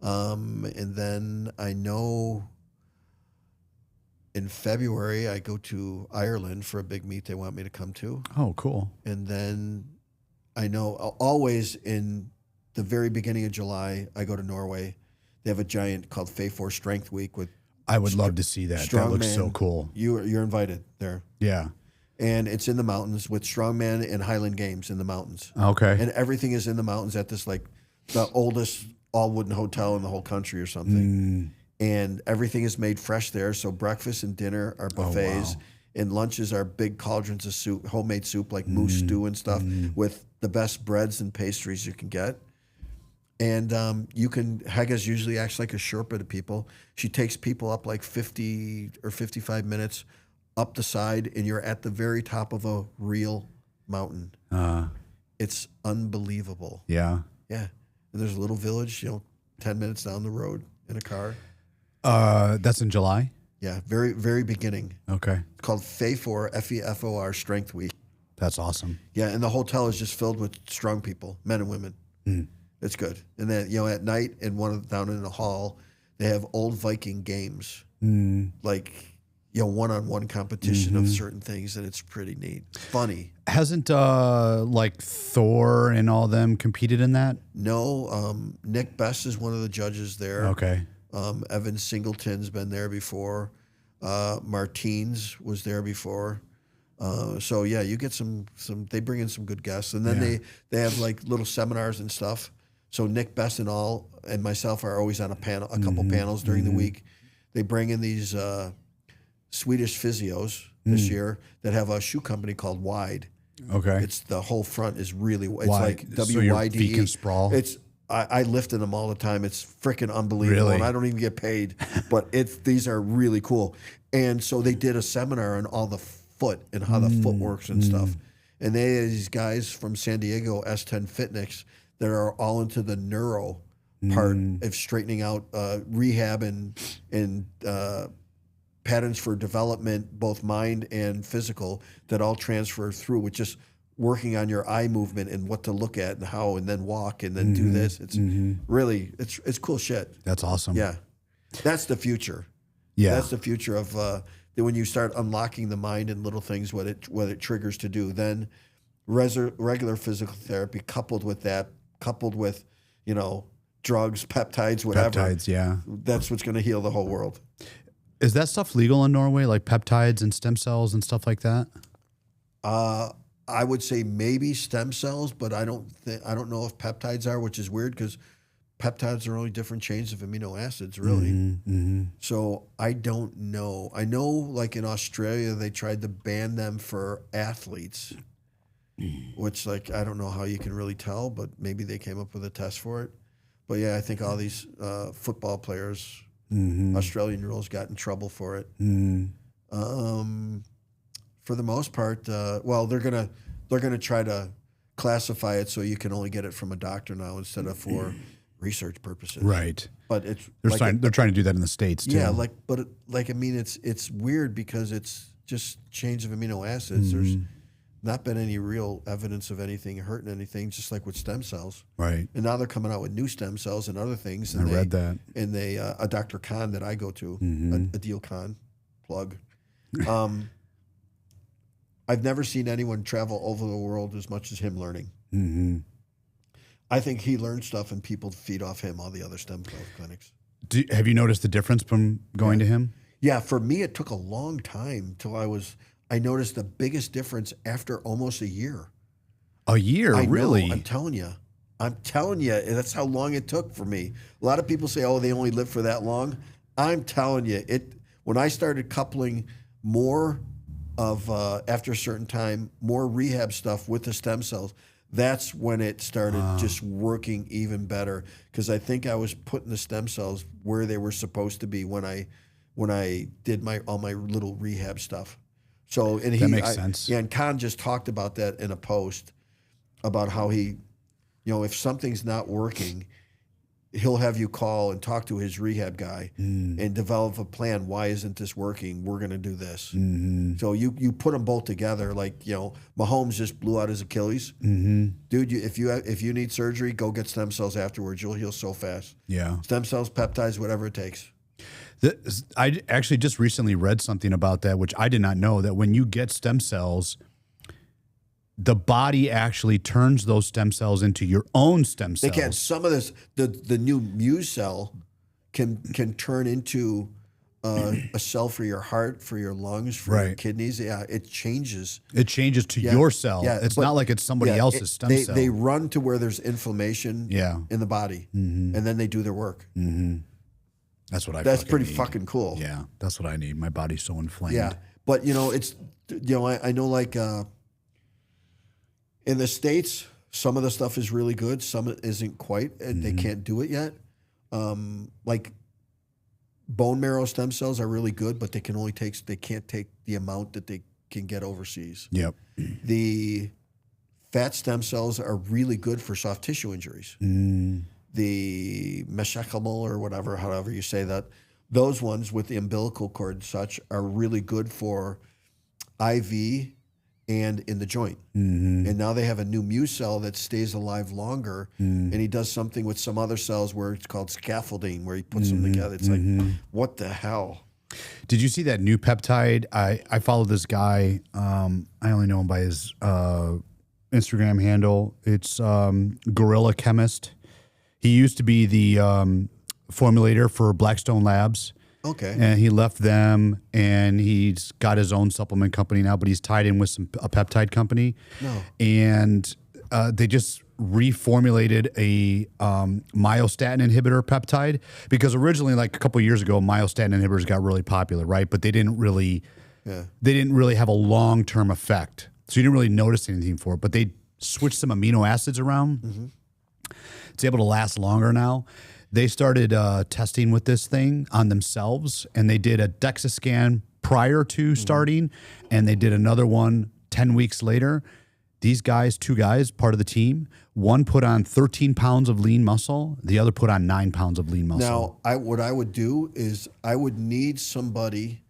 And then I know in February, I go to Ireland for a big meet they want me to come to. Oh, cool. And then I know always in the very beginning of July, I go to Norway. They have a giant called Fae4 Strength Week with. I would love to see that. That looks so cool. You're invited there. Yeah. And it's in the mountains with strongman and Highland Games in the mountains. Okay. And everything is in the mountains at this like the oldest all wooden hotel in the whole country or something. And everything is made fresh there. So breakfast and dinner are buffets. wow. And lunches are big cauldrons of soup, homemade soup like moose stew and stuff with the best breads and pastries you can get. And Hega's usually acts like a Sherpa to people. She takes people up like 50 or 55 minutes up the side, and you're at the very top of a real mountain. It's unbelievable. Yeah. Yeah. And there's a little village, 10 minutes down the road in a car. That's in July? Yeah, very, very beginning. Okay. It's called Fae4, F-E-F-O-R, Strength Week. That's awesome. Yeah, and the hotel is just filled with strong people, men and women. It's good. And then, at night down in the hall, they have old Viking games. Like, one-on-one competition of certain things, and it's pretty neat. Funny. Hasn't like Thor and all them competed in that? No, Nick Best is one of the judges there. Okay. Evan Singleton's been there before. Martins was there before. So yeah, you get some. They bring in some good guests, and then they have like little seminars and stuff. So Nick Best and myself are always on a couple panels during the week. They bring in these Swedish physios this year that have a shoe company called Wide. Okay. It's the whole front is really. It's Wide. like So WYDE. your feet can sprawl. I lift in them all the time. It's freaking unbelievable. Really? And I don't even get paid, but these are really cool. And so they did a seminar on all the foot and how the foot works and stuff. And they had these guys from San Diego, S10 Fitness, that are all into the neuro part of straightening out rehab and patterns for development, both mind and physical, that all transfer through with just working on your eye movement and what to look at and how, and then walk and then do this. It's really, it's cool shit. That's awesome. Yeah. That's the future. Yeah. That's the future of when you start unlocking the mind and little things, what it triggers to do. Then regular physical therapy coupled with drugs, peptides, whatever. Peptides, yeah. That's what's going to heal the whole world. Is that stuff legal in Norway, like peptides and stem cells and stuff like that? I would say maybe stem cells, but I don't know if peptides are, which is weird because peptides are only different chains of amino acids, really. So I don't know. I know, like in Australia, they tried to ban them for athletes, which, like, I don't know how you can really tell, but maybe they came up with a test for it. But yeah, I think all these football players, Australian rules, got in trouble for it. For the most part, well, they're gonna try to classify it so you can only get it from a doctor now instead of for research purposes. Right. But it's they're trying to do that in the States too. Yeah, I mean, it's weird because it's just change of amino acids. There's not been any real evidence of anything hurting anything, just like with stem cells. Right. And now they're coming out with new stem cells and other things. And I read that. And they a Dr. Coan that I go to, Adil Khan, plug. I've never seen anyone travel over the world as much as him learning. I think he learns stuff and people feed off him, all the other stem cell clinics. Have you noticed the difference from going to him? Yeah, for me, it took a long time till I noticed the biggest difference after almost a year. A year, really? I'm telling you, that's how long it took for me. A lot of people say, oh, they only live for that long. I'm telling you, when I started coupling more of, after a certain time, more rehab stuff with the stem cells, that's when it started just working even better. Because I think I was putting the stem cells where they were supposed to be when I did all my little rehab stuff. So and that makes sense. Yeah, and Khan just talked about that in a post about how he, if something's not working, he'll have you call and talk to his rehab guy and develop a plan. Why isn't this working? We're going to do this. So you put them both together. Like, Mahomes just blew out his Achilles. Dude, if you need surgery, go get stem cells afterwards. You'll heal so fast. Yeah. Stem cells, peptides, whatever it takes. I actually just recently read something about that, which I did not know, that when you get stem cells, the body actually turns those stem cells into your own stem cells. They can. Some of this, the new Muse cell can turn into a cell for your heart, for your lungs, for your kidneys. Yeah, it changes. It changes to your cell. Yeah, it's not like it's somebody else's stem cell. They run to where there's inflammation in the body, and then they do their work. That's what I. That's pretty need. Fucking cool. Yeah, that's what I need. My body's so inflamed. Yeah, but it's I know, like in the States, some of the stuff is really good. Some isn't quite. And they can't do it yet. Like bone marrow stem cells are really good, but they can't take the amount that they can get overseas. Yep. The fat stem cells are really good for soft tissue injuries. The mesenchymal or whatever, however you say that, those ones with the umbilical cord and such are really good for IV and in the joint. And now they have a new Muse cell that stays alive longer, and he does something with some other cells where it's called scaffolding, where he puts them together. It's like, what the hell? Did you see that new peptide? I follow this guy. I only know him by his Instagram handle. It's Gorilla Chemist. He used to be the formulator for Blackstone Labs. Okay. And he left them, and he's got his own supplement company now, but he's tied in with a peptide company. No. And they just reformulated a myostatin inhibitor peptide, because originally, like a couple of years ago, myostatin inhibitors got really popular, right? But they didn't really have a long-term effect. So you didn't really notice anything for it. But they switched some amino acids around. Mm-hmm. It's able to last longer now. They started testing with this thing on themselves, and they did a DEXA scan prior to starting, and they did another one 10 weeks later. These guys, 2 guys, part of the team, one put on 13 pounds of lean muscle, the other put on 9 pounds of lean muscle. Now, what I would do is I would need somebody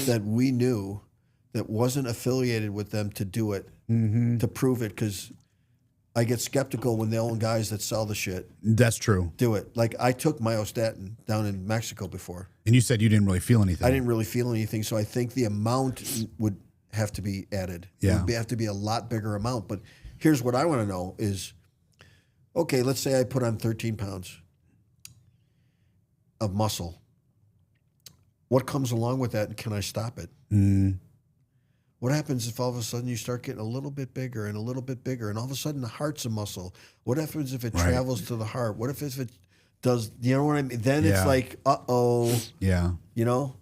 that we knew that wasn't affiliated with them to do it, to prove it, because I get skeptical when the own guys that sell the shit That's true. do it. Like, I took myostatin down in Mexico before. And you said you didn't really feel anything. I didn't really feel anything, so I think the amount would have to be added. Yeah. It would have to be a lot bigger amount. But here's what I want to know is, okay, let's say I put on 13 pounds of muscle. What comes along with that, and can I stop it? What happens if all of a sudden you start getting a little bit bigger and a little bit bigger, and all of a sudden the heart's a muscle? What happens if it travels to the heart? What if it does, you know what I mean? Then it's like, uh-oh. Yeah. You know?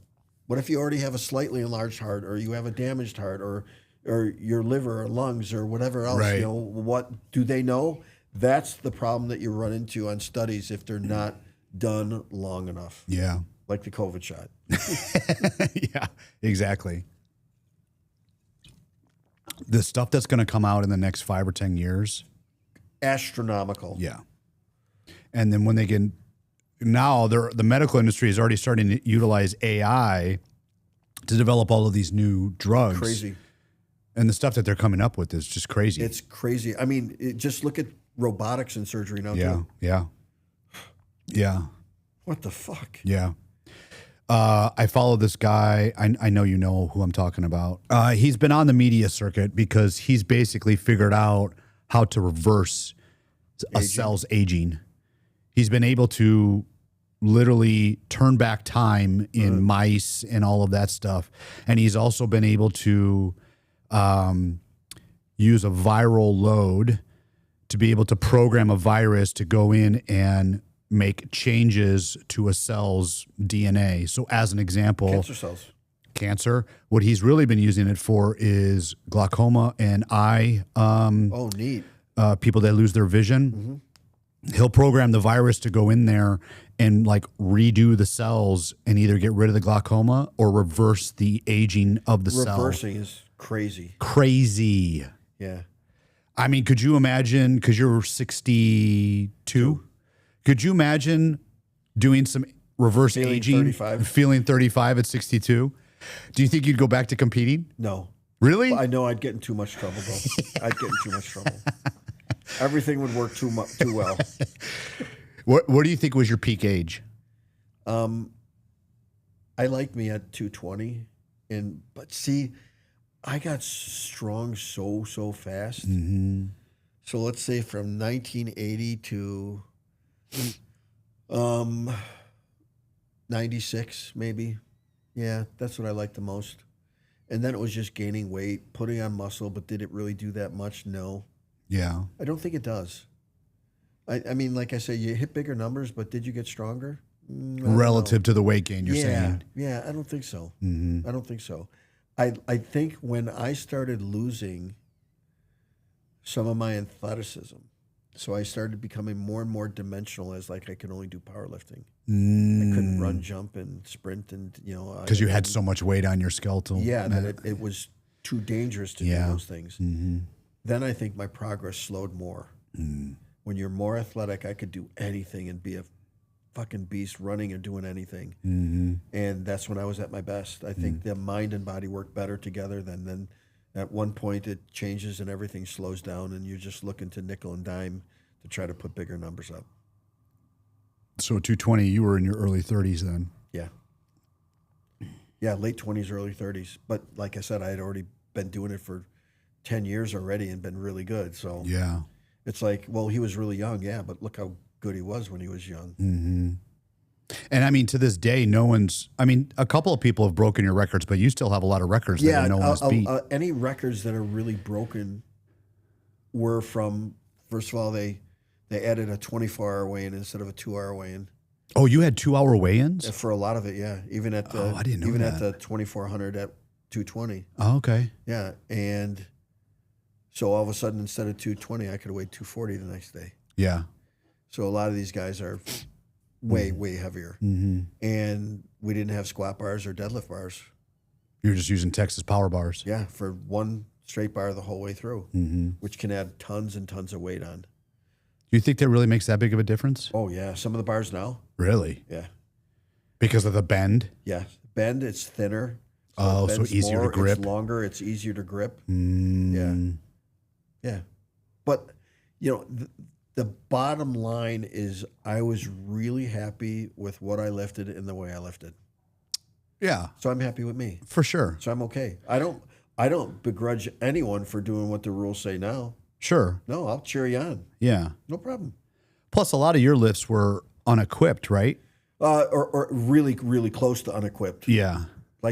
What if you already have a slightly enlarged heart, or you have a damaged heart, or your liver or lungs or whatever else? Right. You know, what do they know? That's the problem that you run into on studies if they're not done long enough. Yeah. Like the COVID shot. Yeah, exactly. The stuff that's going to come out in the next 5 or 10 years. Astronomical. Yeah. And then when they get, now the medical industry is already starting to utilize AI to develop all of these new drugs. Crazy. And the stuff that they're coming up with is just crazy. It's crazy. I mean, just look at robotics and surgery now. Yeah, too. yeah. What the fuck? Yeah. I follow this guy. I know you know who I'm talking about. He's been on the media circuit because he's basically figured out how to reverse a cell's aging. He's been able to literally turn back time in mice and all of that stuff. And he's also been able to use a viral load to be able to program a virus to go in and make changes to a cell's DNA. So as an example, Cancer cells. Cancer, what he's really been using it for is glaucoma and eye. Neat. People that lose their vision. He'll program the virus to go in there and like redo the cells and either get rid of the glaucoma or reverse the aging of the cell. Reversing is crazy. Crazy. Yeah. I mean, could you imagine, because you're 62, could you imagine doing some reverse aging? 35. Feeling 35 at 62? Do you think you'd go back to competing? No. Really? I know I'd get in too much trouble, though. I'd get in too much trouble. Everything would work too well. What do you think was your peak age? I like me at 220, but see, I got strong so fast. So let's say from 1980 to 96, maybe. Yeah, that's what I like the most. And then it was just gaining weight, putting on muscle, but did it really do that much? No. Yeah. I don't think it does. I mean, like I said, you hit bigger numbers, but did you get stronger? Relative to the weight gain, you're saying? Yeah, I don't think so. I don't think so. I think when I started losing some of my athleticism, so I started becoming more and more dimensional as like I could only do powerlifting. I couldn't run, jump, and sprint, and because you had so much weight on your skeletal. Yeah, that it was too dangerous to do those things. Then I think my progress slowed more. When you're more athletic, I could do anything and be a fucking beast running or doing anything. And that's when I was at my best. I think the mind and body work better together than then. At one point, it changes and everything slows down, and you're just looking to nickel and dime to try to put bigger numbers up. So 220, you were in your early 30s then. Yeah. Yeah, late 20s, early 30s. But like I said, I had already been doing it for 10 years already and been really good. So Yeah. it's like, well, he was really young, yeah, but look how good he was when he was young. Mm-hmm. And I mean, to this day, a couple of people have broken your records, but you still have a lot of records that no one has beat. Any records that are really broken were from, first of all, they added a 24-hour weigh-in instead of a 2-hour weigh-in. Oh, you had 2-hour weigh-ins? For a lot of it, yeah. Even at the I didn't know even that. at the 2400 at 220. Oh, okay. Yeah, and so all of a sudden, instead of 220, I could weigh 240 the next day. Yeah. So a lot of these guys are way heavier, and we didn't have squat bars or deadlift bars. You're just using Texas power bars. Yeah, for one straight bar the whole way through, which can add tons and tons of weight on. Do you think that really makes that big of a difference? Oh yeah, some of the bars now. Really? Yeah. Because of the bend? Yeah, bend. It's thinner. So easier to grip. It's longer. It's easier to grip. Mm. Yeah. But the bottom line is, I was really happy with what I lifted and the way I lifted. Yeah. So I'm happy with me. For sure. So I'm okay. I don't begrudge anyone for doing what the rules say now. Sure. No, I'll cheer you on. Yeah. No problem. Plus, a lot of your lifts were unequipped, right? Or really, really close to unequipped. Yeah.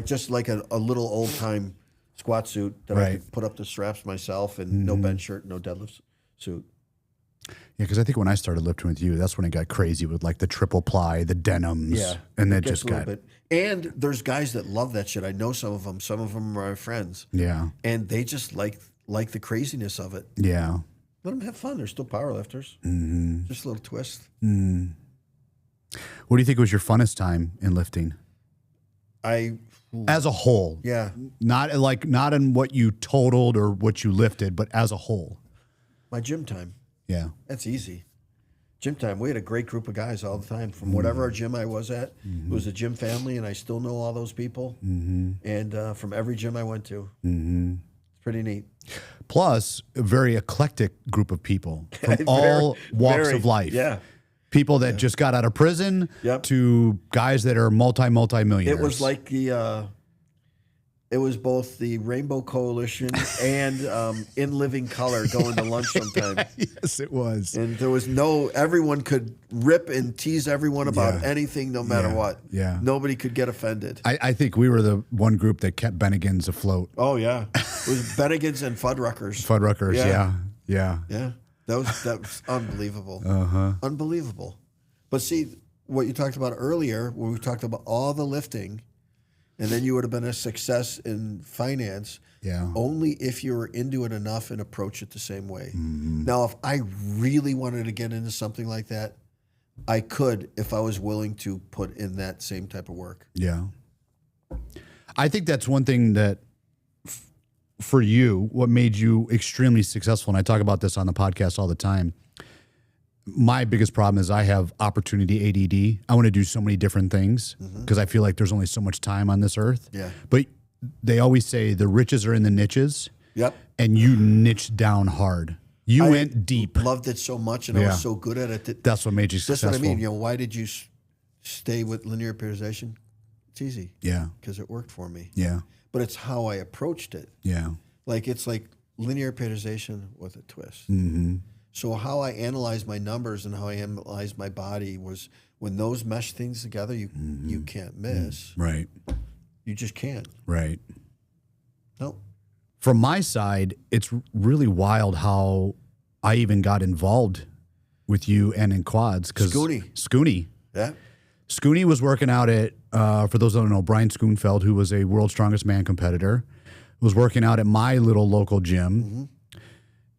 Just like a little old time squat suit that I could put up the straps myself, and no bench shirt, no deadlift suit. Yeah, because I think when I started lifting with you, that's when it got crazy with like the triple ply, the denims. Yeah. And then It gets just a little got. bit. And there's guys that love that shit. I know some of them. Some of them are my friends. Yeah. And they just like the craziness of it. Yeah. Let them have fun. They're still powerlifters. Just a little twist. What do you think was your funnest time in lifting? As a whole. Yeah. Not in what you totaled or what you lifted, but as a whole. My gym time. Yeah. That's easy. Gym time. We had a great group of guys all the time from whatever gym I was at. It was a gym family, and I still know all those people. And from every gym I went to. It's pretty neat. Plus, a very eclectic group of people from all walks of life. Yeah. People that just got out of prison to guys that are multi-millionaires. It was like it was both the Rainbow Coalition and In Living Color going to lunch sometime. Yes, it was. And there was everyone could rip and tease everyone about anything, no matter what. Yeah. Nobody could get offended. I think we were the one group that kept Bennigan's afloat. Oh, yeah. It was Bennigan's and Fuddruckers. Fuddruckers, yeah. Yeah. That was unbelievable. Unbelievable. But see, what you talked about earlier, when we talked about all the lifting, and then you would have been a success in finance, only if you were into it enough and approach it the same way. Now, if I really wanted to get into something like that, I could if I was willing to put in that same type of work. Yeah. I think that's one thing that, for you, what made you extremely successful, and I talk about this on the podcast all the time, my biggest problem is I have opportunity ADD. I want to do so many different things because I feel like there's only so much time on this earth. Yeah. But they always say the riches are in the niches. Yep. And you niched down hard. You went deep. Loved it so much, and I was so good at it. That's what made you successful. That's what I mean. Why did you stay with linear periodization? It's easy. Yeah. Because it worked for me. Yeah. But it's how I approached it. Yeah. It's like linear periodization with a twist. So how I analyzed my numbers and how I analyzed my body was, when those mesh things together, you can't miss. Right. You just can't. Right. No. From my side, it's really wild how I even got involved with you and in quads. Scooney. Yeah. Scooney was working out at, for those that don't know, Brian Schoonfeld, who was a World's Strongest Man competitor, was working out at my little local gym.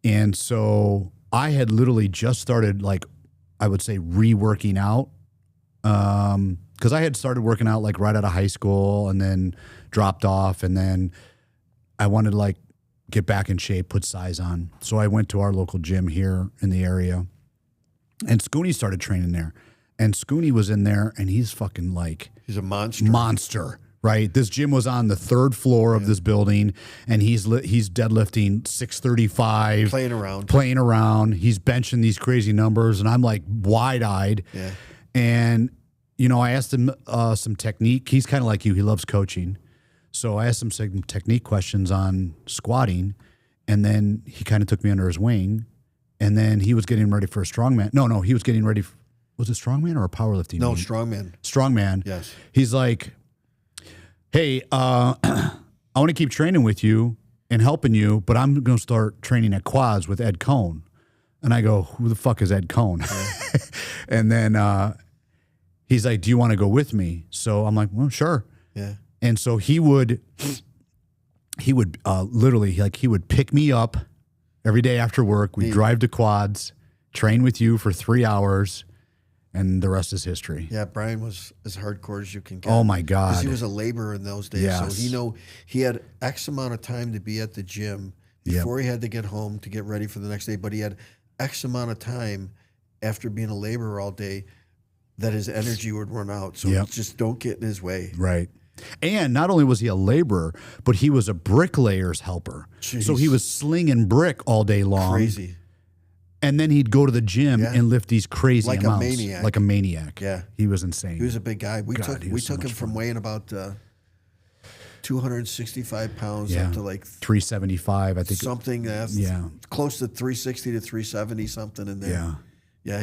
And so I had literally just started, I would say, reworking out. Because I had started working out right out of high school and then dropped off. And then I wanted to get back in shape, put size on. So I went to our local gym here in the area. And Scooney started training there. And Scooney was in there, and he's fucking he's a monster. Right? This gym was on the 3rd floor of this building, and he's deadlifting 635. Playing around. He's benching these crazy numbers, and I'm wide-eyed. Yeah. And, I asked him some technique. He's kind of like you. He loves coaching. So I asked him some technique questions on squatting, and then he kind of took me under his wing, and then he was getting ready for a strongman. No, he was getting ready. Was it strongman or a powerlifting? No, strongman. Strongman. Yes. He's like, hey, I want to keep training with you and helping you, but I'm going to start training at quads with Ed Coan. And I go, who the fuck is Ed Coan? Yeah. And then he's like, do you want to go with me? So I'm like, well, sure. Yeah. And so he would literally, like, he would pick me up every day after work. We'd drive to quads, train with you for 3 hours, and the rest is history. Yeah, Brian was as hardcore as you can get. Oh my God. Because he was a laborer in those days. Yes. So he had X amount of time to be at the gym before he had to get home to get ready for the next day. But he had X amount of time after being a laborer all day that his energy would run out. So just don't get in his way. Right. And not only was he a laborer, but he was a bricklayer's helper. Jeez. So he was slinging brick all day long. Crazy. And then he'd go to the gym and lift these crazy like amounts. a maniac. Like a maniac. Yeah. He was insane. He was a big guy. We took him from fun. weighing about 265 pounds up to like 375, I think. Something close to 360 to 370 something in there. Yeah. Yeah,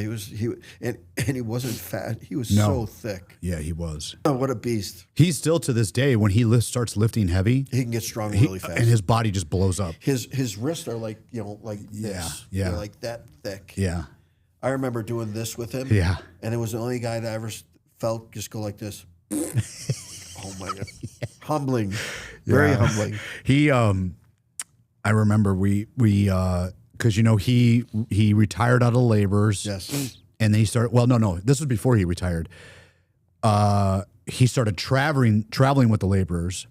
and he wasn't fat. He was so thick. Yeah, he was. Oh, what a beast. He's still to this day, when he starts lifting heavy, he can get strong really fast. And his body just blows up. His wrists are like, like this. Yeah. They're like that thick. Yeah. I remember doing this with him. Yeah. And it was the only guy that I ever felt just go like this. Oh my God. Humbling. Very humbling. He I remember we because he retired out of laborers. Yes. And then he started. Well, no, this was before he retired. He started traveling with the laborers,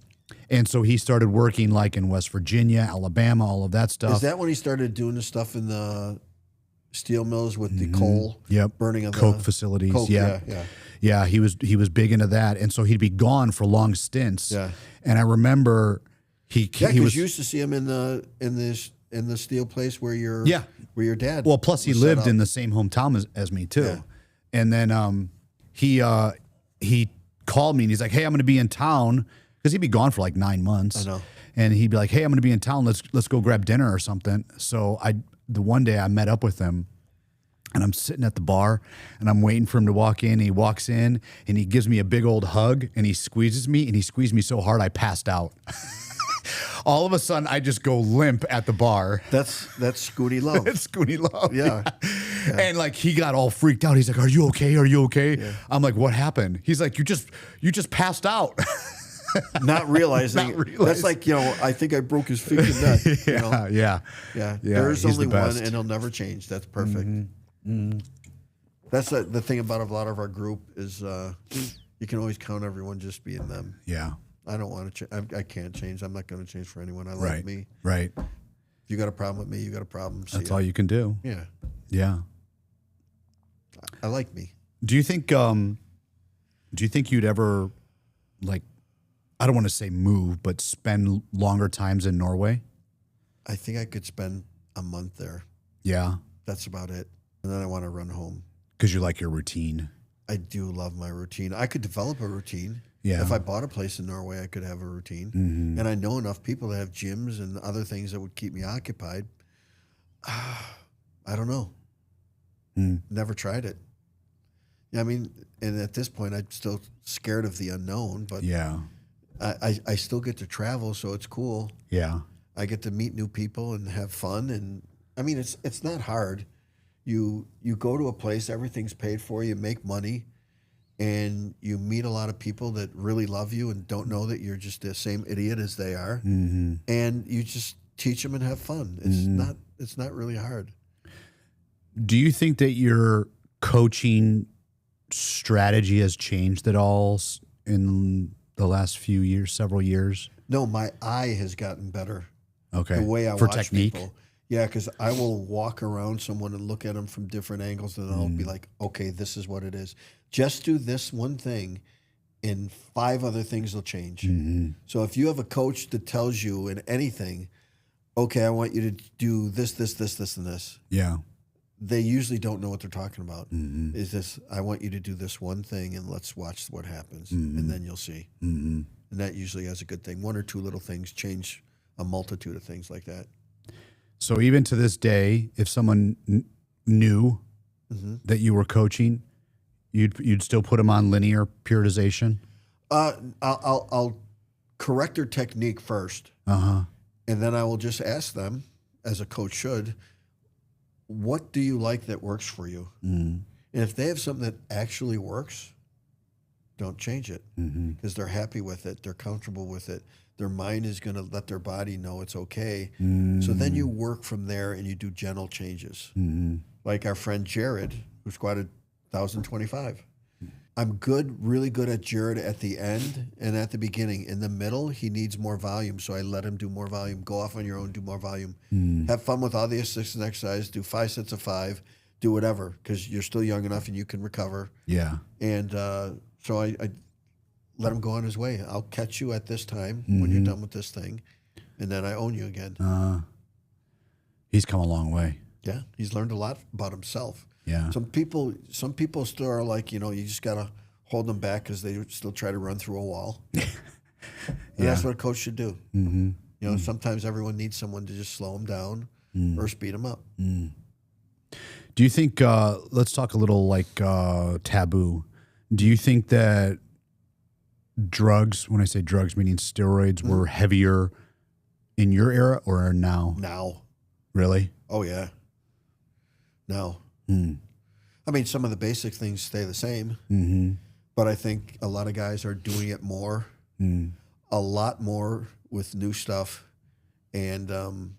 and so he started working like in West Virginia, Alabama, all of that stuff. Is that when he started doing the stuff in the steel mills with the coal? Burning of coke the facilities. Coke, yeah. He was big into that, and so he'd be gone for long stints. Yeah. And I remember he was used to see him in the steel place where your dad. Well, plus he lived in the same hometown as me too. Yeah. And then he called me and he's like, "Hey, I'm going to be in town," because he'd be gone for like 9 months. I know. And he'd be like, "Hey, I'm going to be in town. Let's go grab dinner or something." So the one day I met up with him, and I'm sitting at the bar and I'm waiting for him to walk in. He walks in and he gives me a big old hug and he squeezes me, and he squeezed me so hard I passed out. All of a sudden, I just go limp at the bar. That's Scooty Love. That's Scooty Love. Yeah. And like he got all freaked out. He's like, "Are you okay? Are you okay?" Yeah. I'm like, "What happened?" He's like, "You just passed out." Not realizing. That's like, I think I broke his freaking neck. Yeah. There's only one, and he'll never change. That's perfect. Mm-hmm. That's the thing about a lot of our group is you can always count everyone just being them. Yeah. I don't want to change. I can't change. I'm not going to change for anyone. I like me. Right. If you got a problem with me, you got a problem. That's all you can do. Yeah. Yeah. I like me. Do you think you'd ever, like, I don't want to say move, but spend longer times in Norway? I think I could spend a month there. Yeah. That's about it. And then I want to run home. Because you like your routine. I do love my routine. I could develop a routine. Yeah. If I bought a place in Norway, I could have a routine. Mm-hmm. And I know enough people that have gyms and other things that would keep me occupied. I don't know. Never tried it. Yeah, I mean, and at this point, I'm still scared of the unknown. But yeah, I still get to travel, so it's cool. Yeah. I get to meet new people and have fun. And I mean, it's not hard. You go to a place, everything's paid for, you make money, and you meet a lot of people that really love you and don't know that you're just the same idiot as they are. Mm-hmm. And you just teach them and have fun. It's not really hard. Do you think that your coaching strategy has changed at all in the last few years, several years? No, my eye has gotten better. Okay. The way I watch technique? People. Yeah, because I will walk around someone and look at them from different angles, and I'll be like, okay, this is what it is. Just do this one thing, and 5 other things will change. Mm-hmm. So if you have a coach that tells you in anything, okay, I want you to do this, and this. Yeah. they usually don't know what they're talking about. Is this, I want you to do this one thing and let's watch what happens. And then you'll see. And that usually has a good thing. One or two little things change a multitude of things like that. So even to this day, if someone knew that you were coaching, you'd still put them on linear periodization? I'll correct their technique first. And then I will just ask them, as a coach should, what do you like that works for you? And if they have something that actually works, don't change it because they're happy with it. They're comfortable with it. Their mind is going to let their body know it's okay. So then you work from there and you do gentle changes. Like our friend Jared, who squatted 1,025. I'm really good at Jared at the end and at the beginning. In the middle, he needs more volume, so I let him do more volume. Go off on your own, do more volume. Have fun with all the assistance exercise. Do 5 sets of 5. Do whatever, because you're still young enough and you can recover. Yeah. And so I let him go on his way. I'll catch you at this time when you're done with this thing, and then I own you again. He's come a long way. Yeah, he's learned a lot about himself. Yeah. Some people still are like, you just got to hold them back because they still try to run through a wall. And that's what a coach should do. Sometimes everyone needs someone to just slow them down or speed them up. Do you think, let's talk a little like taboo. Do you think that drugs, when I say drugs, meaning steroids, were heavier in your era or now? Now. Really? Oh, yeah. Now. I mean, some of the basic things stay the same, but I think a lot of guys are doing it more, a lot more with new stuff and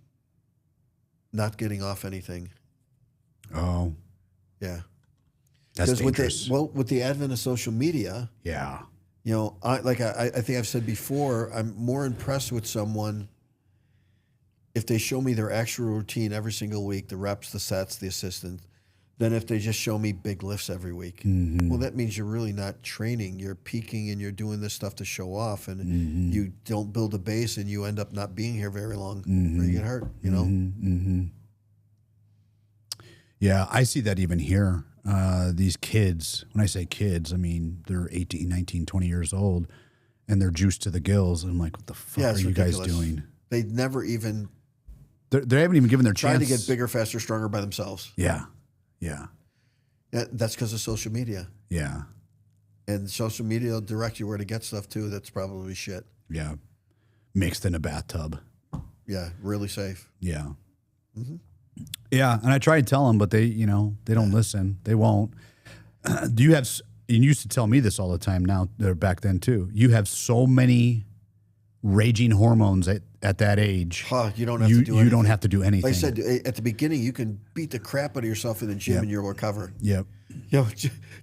not getting off anything. Oh. Yeah. That's dangerous. With the advent of social media. Yeah. I think I've said before, I'm more impressed with someone if they show me their actual routine every single week, the reps, the sets, the assistance, than if they just show me big lifts every week. Well, that means you're really not training. You're peaking and you're doing this stuff to show off, and you don't build a base, and you end up not being here very long, or you get hurt. Yeah, I see that even here. These kids, when I say kids, I mean they're 18, 19, 20 years old, and they're juiced to the gills. And I'm like, what the fuck are you guys doing? They never even... They haven't even given their chance. Trying to get bigger, faster, stronger by themselves. Yeah. That's because of social media. Yeah. And social media will direct you where to get stuff, too. That's probably shit. Yeah. Mixed in a bathtub. Yeah, really safe. Yeah. Yeah, and I try to tell them, but they don't listen. They won't. Do you have? You used to tell me this all the time. Now, back then too. You have so many raging hormones at that age. You don't have to do anything. You don't have to do anything. Like I said at the beginning, you can beat the crap out of yourself in the gym and you'll recover. Yep.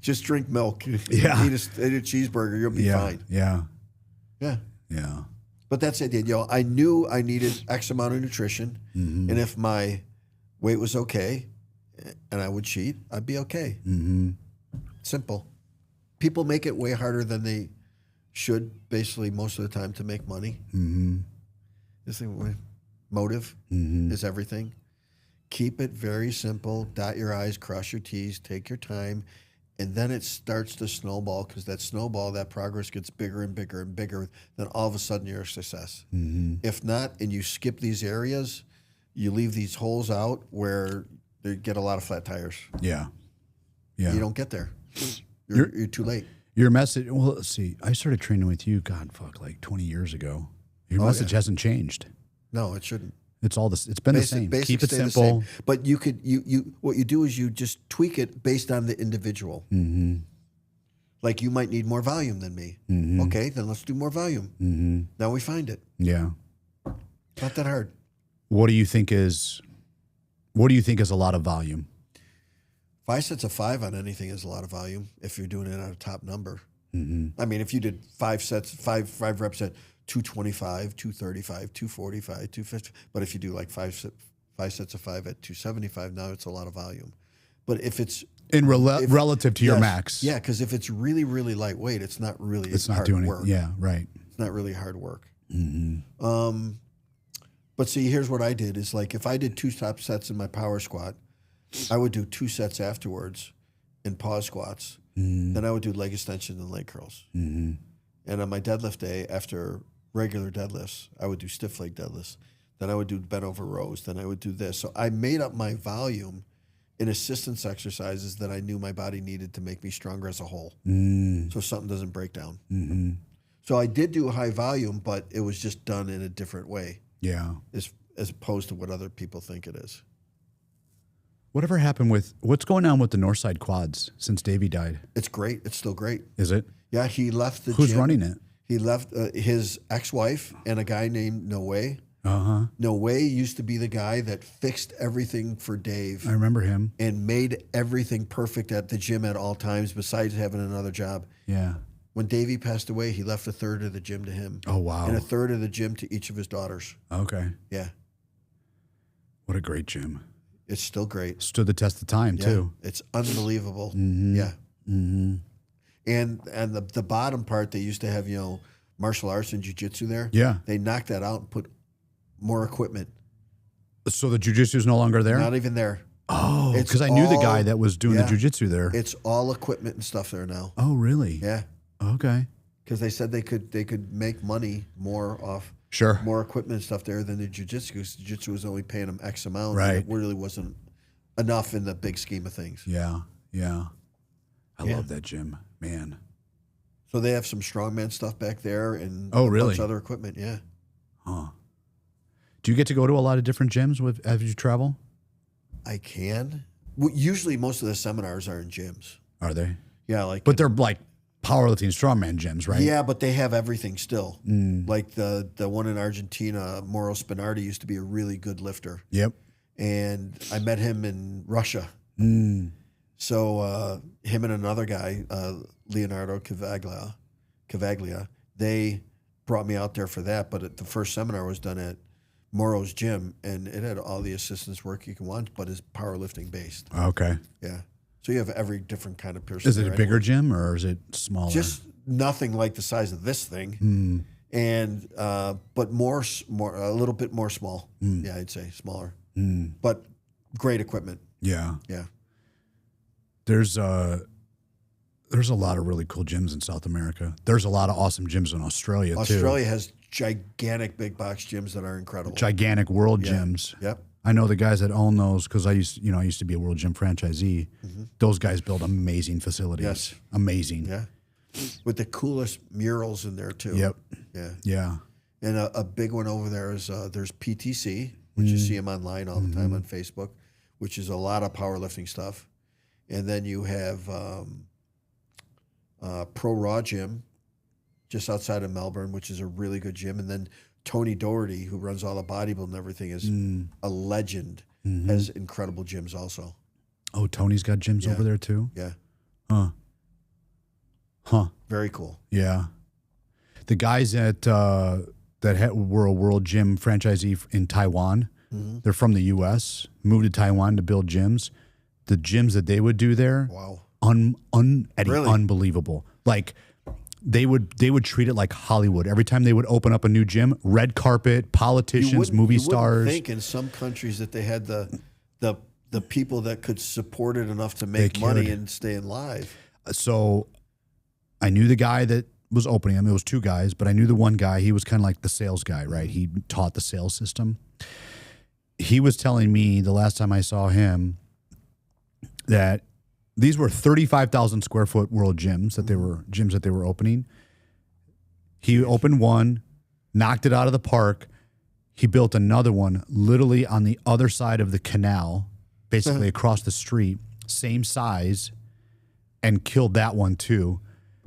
Just drink milk. Yeah. Eat a cheeseburger. You'll be fine. Yeah. Yeah. Yeah. But that's it. I knew I needed X amount of nutrition, and if my weight was okay, and I would cheat, I'd be okay. Simple. People make it way harder than they should, basically, most of the time, to make money. This thing, motive is everything. Keep it very simple. Dot your I's, cross your T's, take your time, and then it starts to snowball, because that progress gets bigger and bigger and bigger. Then all of a sudden you're a success. If not, and you skip these areas, you leave these holes out where they get a lot of flat tires. Yeah. Yeah. You don't get there. You're too late. Your message, well, let's see. I started training with you, like 20 years ago. Your message hasn't changed. No, it shouldn't. It's all this. It's been the same. Keep it simple. But you could what you do is you just tweak it based on the individual. Like you might need more volume than me. Okay, then let's do more volume. Now we find it. Yeah. Not that hard. What do you think is a lot of volume? 5 sets of 5 on anything is a lot of volume if you're doing it on a top number. I mean, if you did 5 reps at 225, 235, 245, 250, but if you do like 5 sets of 5 at 275, now it's a lot of volume. But if it's relative to your max, yeah, because if it's really, really lightweight, it's not really hard work. Yeah, right. It's not really hard work. But see, here's what I did is like if I did 2 top sets in my power squat, I would do 2 sets afterwards in pause squats. Then I would do leg extension and leg curls. And on my deadlift day, after regular deadlifts, I would do stiff leg deadlifts. Then I would do bent over rows. Then I would do this. So I made up my volume in assistance exercises that I knew my body needed to make me stronger as a whole. So something doesn't break down. So I did do high volume, but it was just done in a different way. Yeah. As opposed to what other people think it is. Whatever happened with, what's going on with the Northside quads since Davey died? It's great. It's still great. Is it? Yeah, he left the Who's gym. running it? He left his ex-wife and a guy named Noe. Noe used to be the guy that fixed everything for Dave. I remember him. And made everything perfect at the gym at all times besides having another job. Yeah. When Davey passed away, he left a third of the gym to him. Oh, wow. And a third of the gym to each of his daughters. Okay. Yeah. What a great gym. It's still great. Stood the test of time, too. It's unbelievable. Yeah. And the bottom part, they used to have, martial arts and jiu-jitsu there. Yeah. They knocked that out and put more equipment. So the jiu-jitsu is no longer there? Not even there. Oh, because I knew the guy that was doing the jiu-jitsu there. It's all equipment and stuff there now. Oh, really? Yeah. Okay. Because they said they could make money more off more equipment and stuff there than the jiu-jitsu. Because jiu-jitsu was only paying them X amount. Right. And it really wasn't enough in the big scheme of things. Yeah. Yeah. I love that gym, man. So they have some strongman stuff back there and a bunch of other equipment. Yeah. Huh. Do you get to go to a lot of different gyms as you travel? I can. Well, usually most of the seminars are in gyms. Are they? Yeah. But they're like powerlifting strongman gyms, right? Yeah, but they have everything still. Like the one in Argentina, Mauro Spinardi used to be a really good lifter. Yep. And I met him in Russia. So him and another guy, Leonardo Cavaglia, they brought me out there for that. But the first seminar was done at Mauro's gym, and it had all the assistance work you can want, but it's powerlifting based. Okay. Yeah. So you have every different kind of person. Is it a bigger gym or is it smaller? Just nothing like the size of this thing, and but more a little bit more small. Yeah, I'd say smaller, but great equipment. Yeah. Yeah. There's a lot of really cool gyms in South America. There's a lot of awesome gyms in Australia too. Australia has gigantic big box gyms that are incredible. Gigantic world gyms. Yep. I know the guys that own those because I used to be a World Gym franchisee. Those guys build amazing facilities. Yes. Amazing. Yeah. With the coolest murals in there too. Yep. Yeah. Yeah. And a big one over there is there's PTC, which you see them online all the time on Facebook, which is a lot of powerlifting stuff. And then you have Pro Raw Gym just outside of Melbourne, which is a really good gym. And then Tony Doherty, who runs all the bodybuilding and everything, is a legend, has incredible gyms also. Oh, Tony's got gyms over there too? Yeah. Huh. Very cool. Yeah. The guys that were a World Gym franchisee in Taiwan, they're from the U.S., moved to Taiwan to build gyms. The gyms that they would do there, wow, Eddie, really? Unbelievable. Like they would treat it like Hollywood. Every time they would open up a new gym, red carpet, politicians, movie stars. I think in some countries that they had the people that could support it enough to make money and stay alive. So I knew the guy that was opening them. It was 2 guys, but I knew the one guy. He was kind of like the sales guy, right? He taught the sales system. He was telling me the last time I saw him that these were 35,000 square foot world gyms that they were opening. He opened one, knocked it out of the park. He built another one literally on the other side of the canal, basically across the street, same size, and killed that one too.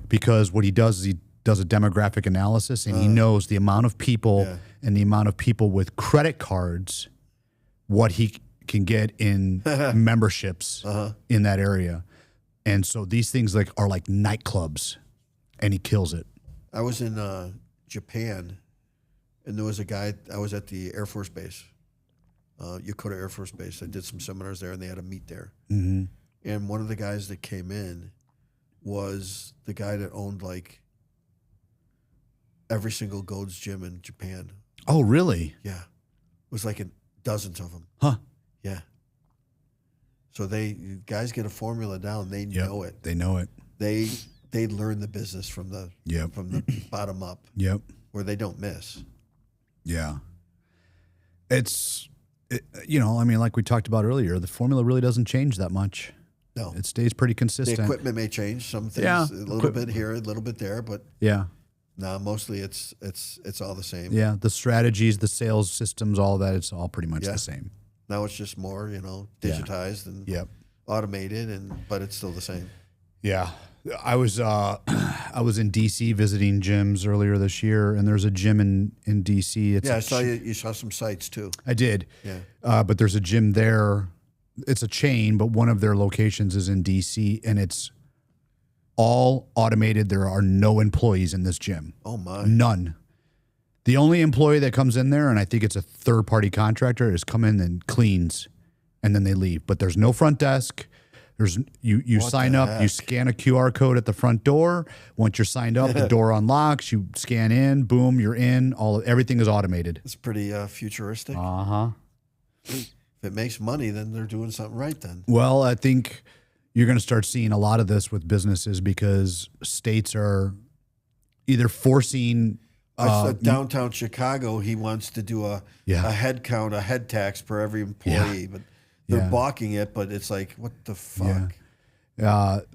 Because what he does is he does a demographic analysis and he knows the amount of people and the amount of people with credit cards, what he can get in memberships in that area. And so these things are like nightclubs, and he kills it. I was in Japan, and there was a guy, I was at the Air Force Base, Yokota Air Force Base. I did some seminars there, and they had a meet there. And one of the guys that came in was the guy that owned like every single Gold's Gym in Japan. Oh, really? Yeah. It was like dozens of them. Huh. Yeah. So guys get a formula down. They know it. They know it. They learn the business from the bottom up. Yep. Where they don't miss. Yeah. I mean, like we talked about earlier, the formula really doesn't change that much. No. It stays pretty consistent. The equipment may change. Some things a little bit here, a little bit there, but no, mostly it's all the same. Yeah. The strategies, the sales systems, all that, it's all pretty much the same. Now it's just more, digitized and automated, but it's still the same. Yeah. I was in DC visiting gyms earlier this year, and there's a gym in DC. I saw you saw some sites too. I did. Yeah. But there's a gym there. It's a chain, but one of their locations is in DC, and it's all automated. There are no employees in this gym. Oh my. None. The only employee that comes in there, and I think it's a third-party contractor, is come in and cleans, and then they leave. But there's no front desk. There's you sign up, you scan a QR code at the front door. Once you're signed up, the door unlocks. You scan in, boom, you're in. Everything is automated. It's pretty futuristic. If it makes money, then they're doing something right. Then. Well, I think you're going to start seeing a lot of this with businesses because states are either forcing. Downtown Chicago, he wants to do a head count, a head tax per every employee, but. They're balking it, but it's like, what the fuck?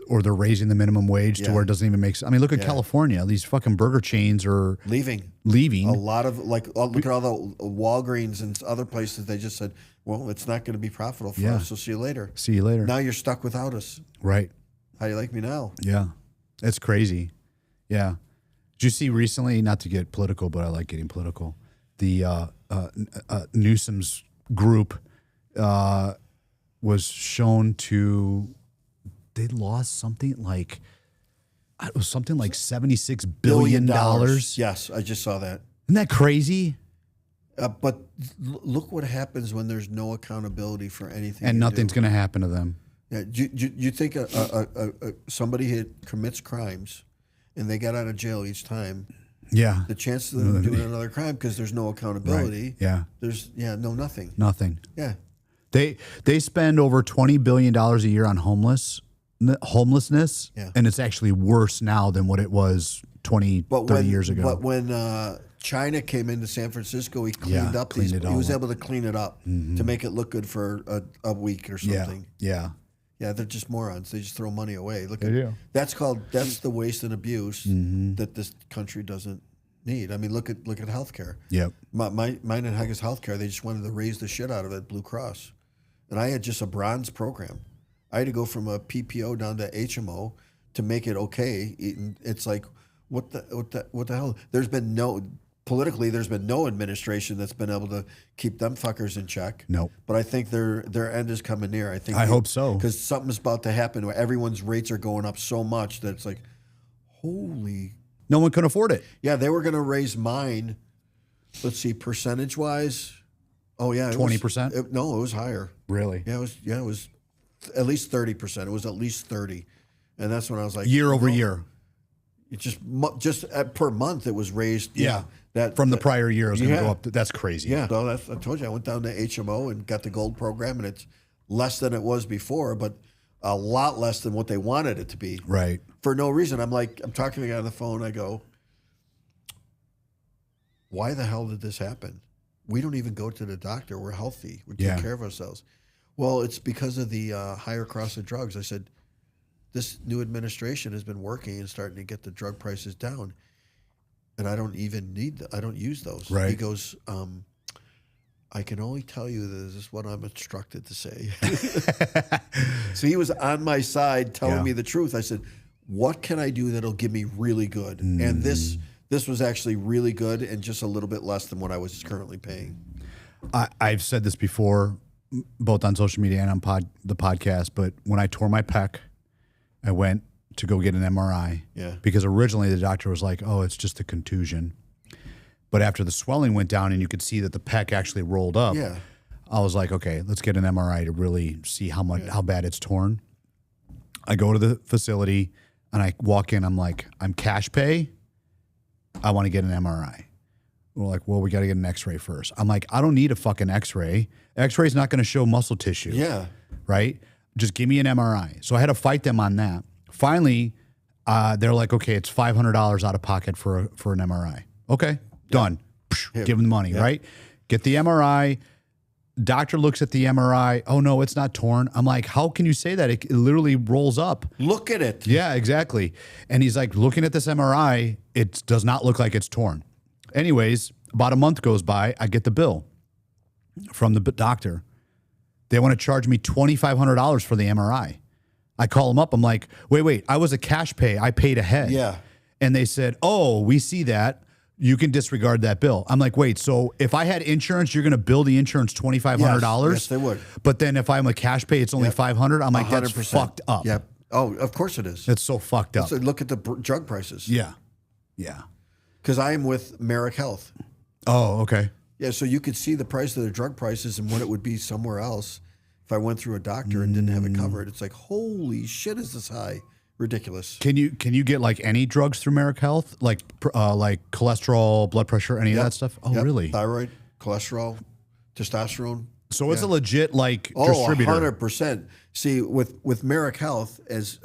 Or they're raising the minimum wage to where it doesn't even make sense. I mean, look at California. These fucking burger chains are leaving. A lot of, look at all the Walgreens and other places. They just said, well, it's not going to be profitable for us, so see you later. See you later. Now you're stuck without us. Right. How do you like me now? Yeah. It's crazy. Yeah. Did you see recently, not to get political, but I like getting political, the Newsom's group was shown to, they lost something like $76 billion. Yes, I just saw that. Isn't that crazy? But look what happens when there's no accountability for anything. And nothing's going to happen to them. Yeah, you think somebody commits crimes and they get out of jail each time? Yeah. The chance of them doing another crime because there's no accountability. Right. Yeah. There's nothing. Nothing. Yeah. They spend over $20 billion a year on homelessness, and it's actually worse now than what it was 30 years ago. But when China came into San Francisco, he cleaned up he was able to clean it up to make it look good for a week or something. Yeah. Yeah, they're just morons. They just throw money away. That's the waste and abuse that this country doesn't need. I mean, look at healthcare. Yep. Mine and Haga's healthcare, they just wanted to raise the shit out of it, Blue Cross. And I had just a bronze program. I had to go from a PPO down to HMO to make it okay. It's like, what the hell? There's been no administration that's been able to keep them fuckers in check. No. But I think their end is coming near. I hope so. Because something's about to happen where everyone's rates are going up so much that it's like, holy. No one can afford it. Yeah, they were going to raise mine. Let's see, percentage-wise. Oh yeah, 20%. No, it was higher. Really? Yeah, it was at least 30%. It was at least 30, and that's when I was like, year over year. It just per month it was raised. Yeah, from the prior year it was going to go up. That's crazy. Yeah, so I told you I went down to HMO and got the gold program, and it's less than it was before, but a lot less than what they wanted it to be. Right. For no reason. I'm talking to the guy on the phone. I go, why the hell did this happen? We don't even go to the doctor. We're healthy. We take care of ourselves. Well, it's because of the higher cost of drugs. I said, this new administration has been working and starting to get the drug prices down, and I don't even I don't use those. Right. He goes, I can only tell you this is what I'm instructed to say. So he was on my side telling me the truth. I said, what can I do that'll give me really good? And this was actually really good and just a little bit less than what I was currently paying. I've said this before, both on social media and on the podcast, but when I tore my pec, I went to go get an MRI. Yeah. Because originally the doctor was like, oh, it's just a contusion. But after the swelling went down and you could see that the pec actually rolled up, I was like, okay, let's get an MRI to really see how bad it's torn. I go to the facility and I walk in. I'm like, I'm cash pay. I want to get an MRI. We're like, well, we got to get an X-ray first. I'm like, I don't need a fucking X-ray. X-ray's not going to show muscle tissue. Yeah. Right? just give me an MRI. So I had to fight them on that. Finally, they're like, okay, it's $500 out of pocket for an MRI. Okay, done. Give them the money, right? Get the MRI. Doctor looks at the MRI. Oh, no, it's not torn. I'm like, how can you say that? It literally rolls up. Look at it. Yeah, exactly. And he's like, looking at this MRI, it does not look like it's torn. Anyways, about a month goes by. I get the bill from the doctor. They want to charge me $2,500 for the MRI. I call them up. I'm like, wait, I was a cash pay. I paid ahead. Yeah. And they said, oh, we see that. You can disregard that bill. I'm like, wait, so if I had insurance, you're going to bill the insurance $2,500? Yes, they would. But then if I'm a cash pay, it's only $500? I'm like, 100%. That's fucked up. Yep. Oh, of course it is. It's so fucked up. So look at the drug prices. Yeah. Because I am with Merrick Health. Oh, okay. Yeah, so you could see the price of the drug prices and what it would be somewhere else if I went through a doctor and didn't have it covered. It's like, holy shit, is this high? Ridiculous. Can you get like any drugs through Merrick Health, like cholesterol, blood pressure, any of that stuff? Oh, really? Thyroid, cholesterol, testosterone. So it's a legit like distributor. 100%. See, with Merrick Health, as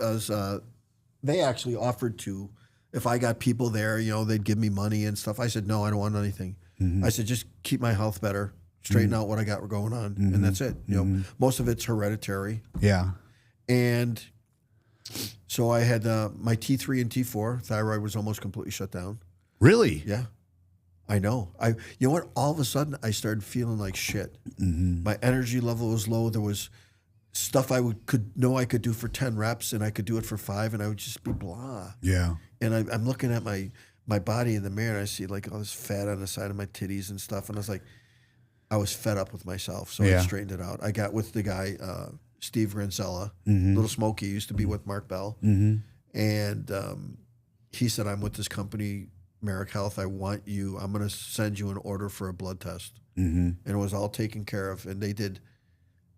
they actually offered to, if I got people there, they'd give me money and stuff. I said, no, I don't want anything. I said, just keep my health better, straighten out what I got going on, and that's it. Most of it's hereditary. Yeah. And so I had my T3 and T4. Thyroid was almost completely shut down. Really? Yeah. I know. You know what? All of a sudden, I started feeling like shit. My energy level was low. There was stuff I could do for 10 reps, and I could do it for 5, and I would just be blah. Yeah. And I'm looking at my body in the mirror, and I see like all this fat on the side of my titties and stuff, and I was like, I was fed up with myself, so I straightened it out. I got with the guy, Steve Granzella, Little Smokey, used to be with Mark Bell, and he said, I'm with this company, Merrick Health. I'm going to send you an order for a blood test. And it was all taken care of, and they did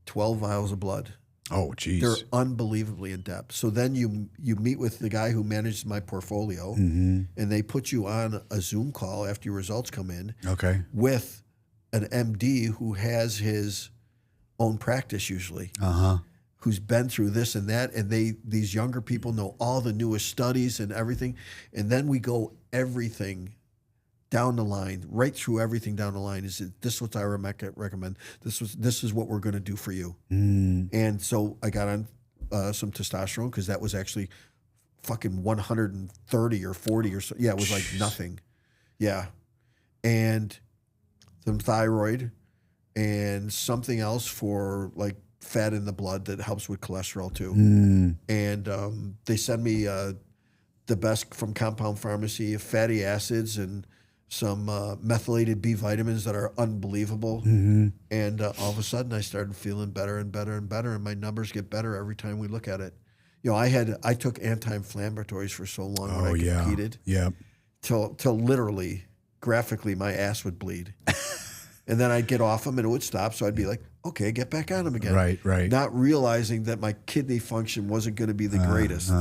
12 vials of blood. Oh, geez. They're unbelievably in depth. So then you meet with the guy who manages my portfolio, and they put you on a Zoom call after your results come in with an MD who has his own practice usually, who's been through this and that, and these younger people know all the newest studies and everything, and then we go everything down the line, right through everything down the line. Is it, this is what I recommend. This is what we're going to do for you. And so I got on some testosterone because that was actually fucking 130 or 40 or so. Yeah, it was like nothing. Yeah, and some thyroid and something else for like fat in the blood that helps with cholesterol too. And they send me the best from Compound Pharmacy, fatty acids and some methylated B vitamins that are unbelievable. And all of a sudden I started feeling better and better and better, and my numbers get better every time we look at it. I took anti-inflammatories for so long when I competed. Till literally, graphically, my ass would bleed. And then I'd get off them and it would stop. So I'd be like, okay, get back on them again. Right. Not realizing that my kidney function wasn't going to be the greatest.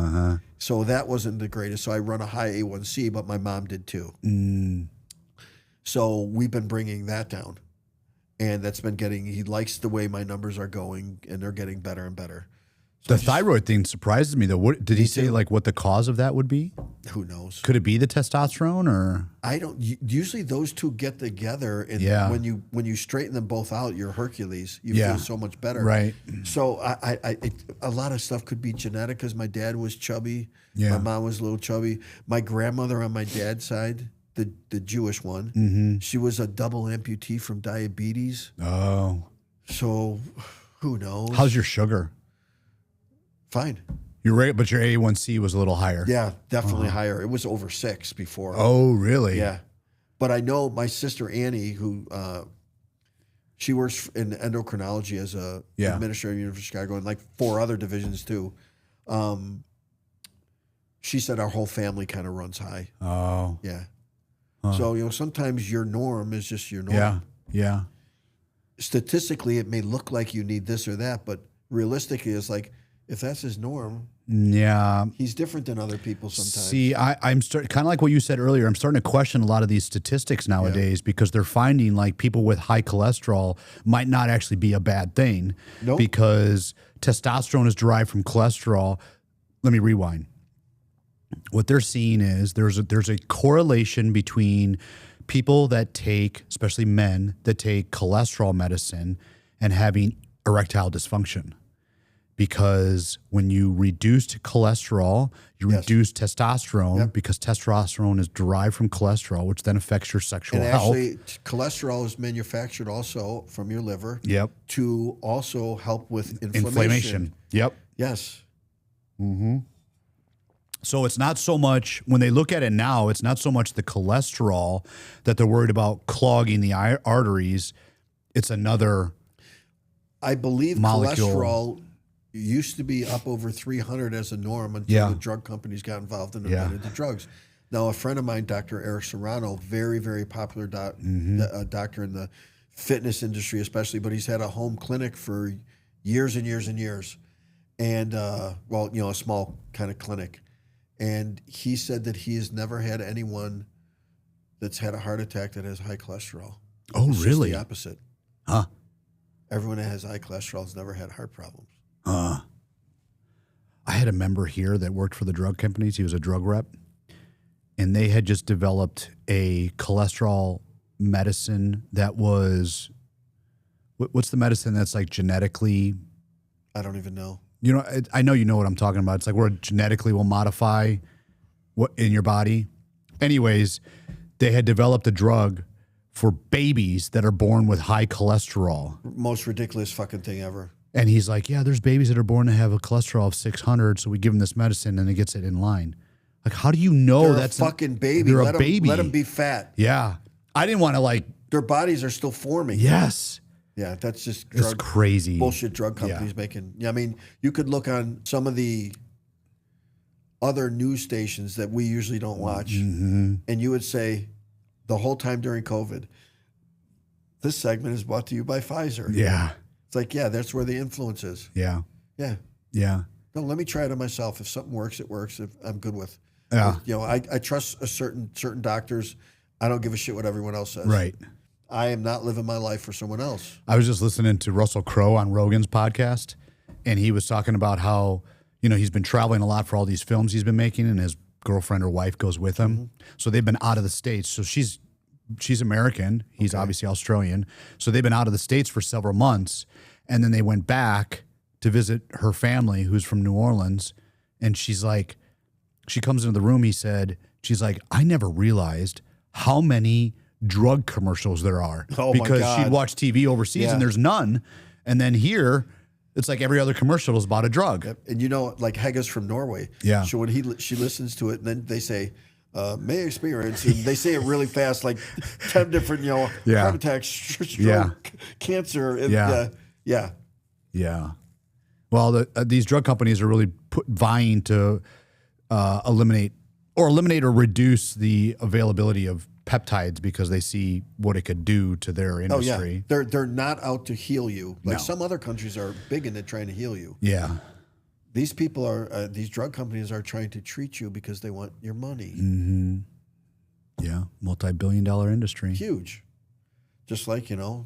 So that wasn't the greatest. So I run a high A1C, but my mom did too. So we've been bringing that down. And that's been he likes the way my numbers are going, and they're getting better and better. So the thyroid thing surprises me, though. What did he say? Like what the cause of that would be? Who knows? Could it be the testosterone, or I don't. Usually those two get together, and when you straighten them both out, you're Hercules. You feel so much better. Right. So a lot of stuff could be genetic because my dad was chubby. My mom was a little chubby. My grandmother on my dad's side, the Jewish one, she was a double amputee from diabetes. Oh. So who knows? How's your sugar? Fine. But your A1C was a little higher. Yeah, definitely higher. It was over 6 before. Oh, really? Yeah. But I know my sister Annie, who she works in endocrinology as a administrator at the University of Chicago, and like 4 other divisions too. She said our whole family kind of runs high. Oh. Yeah. So sometimes your norm is just your norm. Yeah. Statistically, it may look like you need this or that, but realistically, it's like, if that's his norm, Yeah. He's different than other people sometimes. See, I'm kind of like what you said earlier. I'm starting to question a lot of these statistics nowadays because they're finding like people with high cholesterol might not actually be a bad thing because testosterone is derived from cholesterol. Let me rewind. What they're seeing is there's a correlation between people that take, especially men, that take cholesterol medicine and having erectile dysfunction. Because when you reduce cholesterol, you reduce testosterone because testosterone is derived from cholesterol, which then affects your sexual health. And actually, cholesterol is manufactured also from your liver to also help with inflammation. Yep. Yes. Mm-hmm. So it's not so much, when they look at it now, it's not so much the cholesterol that they're worried about clogging the arteries. It's another I believe molecule. Cholesterol used to be up over 300 as a norm until the drug companies got involved and invented the drugs. Now, a friend of mine, Dr. Eric Serrano, very, very popular doctor in the fitness industry especially, but he's had a home clinic for years and years and years. And, well, you know, a small kind of clinic. And he said that he has never had anyone that's had a heart attack that has high cholesterol. Oh, it's really? Just the opposite. Huh. Everyone that has high cholesterol has never had heart problems. I had a member here that worked for the drug companies. He was a drug rep. And they had just developed a cholesterol medicine that was, what's the medicine that's like genetically? I don't even know. You know, I know you know what I'm talking about. It's like where it genetically will modify what in your body. Anyways, they had developed a drug for babies that are born with high cholesterol. Most ridiculous fucking thing ever. And he's like, yeah, there's babies that are born to have a cholesterol of 600, so we give them this medicine and it gets it in line. Like, how do you know that's a fucking baby? They're a baby. Let them be fat. Yeah. I didn't want to like. Their bodies are still forming. Yes. Yeah, that's just It's crazy. Bullshit drug companies making. Yeah, I mean, you could look on some of the other news stations that we usually don't watch, and you would say the whole time during COVID, this segment is brought to you by Pfizer. Yeah. It's like, yeah, that's where the influence is. Yeah. Yeah. Yeah. No, let me try it on myself. If something works, it works. If I'm good with. Yeah. You know, I trust certain doctors. I don't give a shit what everyone else says. Right. I am not living my life for someone else. I was just listening to Russell Crowe on Rogan's podcast, and he was talking about how, you know, he's been traveling a lot for all these films he's been making, and his girlfriend or wife goes with him. So they've been out of the States. So she's American. He's obviously Australian. So they've been out of the States for several months, and then they went back to visit her family, who's from New Orleans, and she's like, she comes into the room, he said, she's like, I never realized how many drug commercials there are because she'd watch TV overseas and there's none. And then here, it's like every other commercial is about a drug. Yep. And you know, like Hega's from Norway. Yeah. So when she listens to it, and then they say, may experience, and they say it really fast, like 10 different, you know, heart attacks, stroke, cancer. And, yeah. Well, these drug companies are really vying to eliminate or reduce the availability of peptides because they see what it could do to their industry. Oh, yeah. They're not out to heal you. Like some other countries are big into trying to heal you. Yeah. These people are, these drug companies are trying to treat you because they want your money. Mm-hmm. Yeah. Multi-billion-dollar industry. Huge. Just like, you know,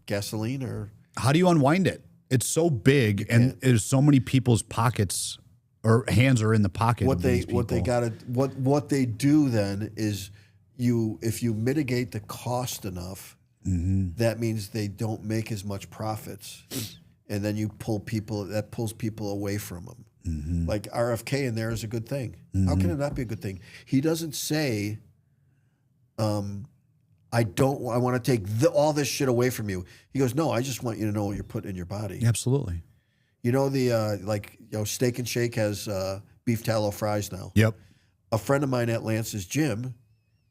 gasoline or... How do you unwind it? It's so big and there's so many people's pockets or hands are in the pocket of these people. What they do then is if you mitigate the cost enough, that means they don't make as much profits. And then you pulls people away from them. Like RFK in there is a good thing. How can it not be a good thing? He doesn't say, I want to take all this shit away from you. He goes, no, I just want you to know what you're putting in your body. Absolutely. You know, Steak and Shake has beef tallow fries now. Yep. A friend of mine at Lance's gym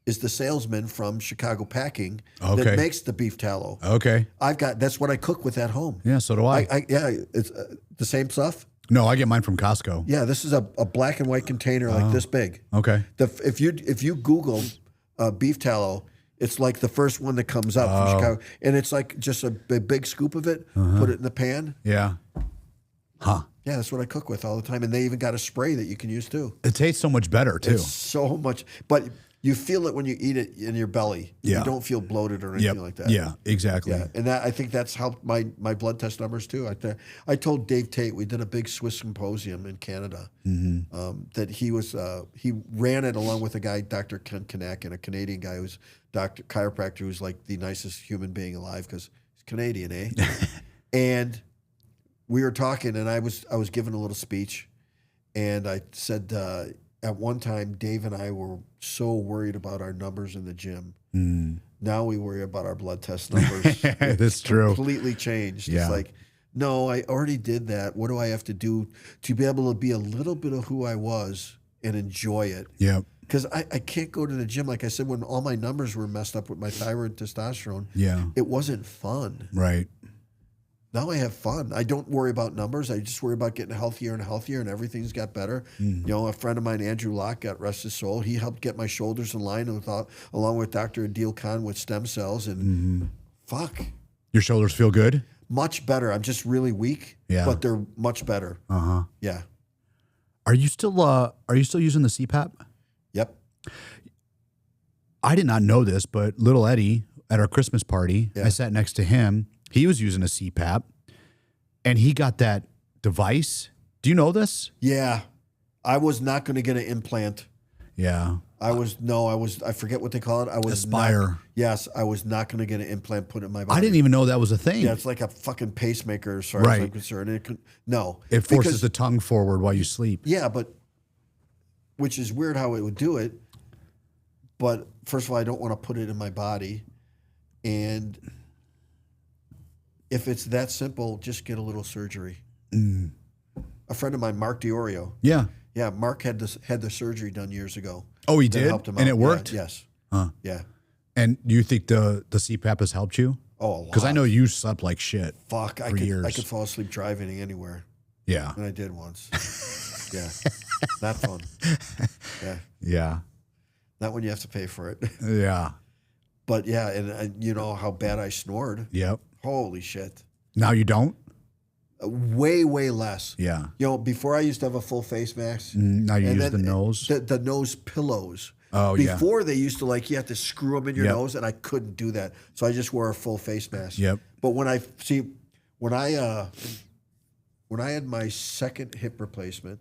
is the salesman from Chicago Packing that makes the beef tallow. Okay. That's what I cook with at home. Yeah, so do I. It's the same stuff. No, I get mine from Costco. Yeah, this is a black and white container like this big. Okay. If you Google beef tallow, it's like the first one that comes up from Chicago, and it's like just a big scoop of it. Put it in the pan. Yeah. Huh. Yeah, that's what I cook with all the time. And they even got a spray that you can use too. It tastes so much better too. It's so much, but you feel it when you eat it in your belly. Yeah. You don't feel bloated or anything like that. Yeah, exactly. Yeah, and I think that's helped my blood test numbers too. I told Dave Tate, we did a big Swiss symposium in Canada, that he ran it along with a guy, Dr. Ken Kanakin, a Canadian guy who's chiropractor, who's like the nicest human being alive because he's Canadian, eh? And we were talking, and I was giving a little speech, and I said at one time Dave and I were so worried about our numbers in the gym. Now we worry about our blood test numbers. That's true. Completely changed. Yeah. It's like, no, I already did that. What do I have to do to be able to be a little bit of who I was and enjoy it? Yep. Because I can't go to the gym. Like I said, when all my numbers were messed up with my thyroid testosterone, it wasn't fun. Right. Now I have fun. I don't worry about numbers. I just worry about getting healthier and healthier, and everything's got better. You know, a friend of mine, Andrew Locke, got rest his soul. He helped get my shoulders in line along with Dr. Ed Coan with stem cells, and fuck. Your shoulders feel good? Much better. I'm just really weak, but they're much better. Yeah. Are you still using the CPAP? Yep. I did not know this, but little Eddie at our Christmas party, I sat next to him. He was using a CPAP, and he got that device. Do you know this? Yeah. I was not going to get an implant. Yeah. I forget what they call it. I was Aspire. Yes, I was not going to get an implant put in my body. I didn't even know that was a thing. Yeah, it's like a fucking pacemaker as far as I'm concerned. It forces the tongue forward while you sleep. Yeah, but which is weird how it would do it. But first of all, I don't want to put it in my body. And if it's that simple, just get a little surgery. A friend of mine, Mark DiOrio. Yeah. Yeah, Mark had the surgery done years ago. Oh, he did? Helped him out. And it worked? Yeah, yes. Yeah. And you think the CPAP has helped you? Oh, a lot. Because I know you slept like shit. Fuck, I could fall asleep driving anywhere. Yeah. And I did once. Yeah. Not fun. Yeah. Yeah. Not when you have to pay for it. Yeah. But yeah, and you know how bad I snored. Yep. Holy shit. Now you don't? Way, way less. Yeah. You know, before I used to have a full face mask. Now you use the nose? The nose pillows. Oh, yeah. Before they used to you have to screw them in your nose, and I couldn't do that. So I just wore a full face mask. Yep. But when I had my second hip replacement,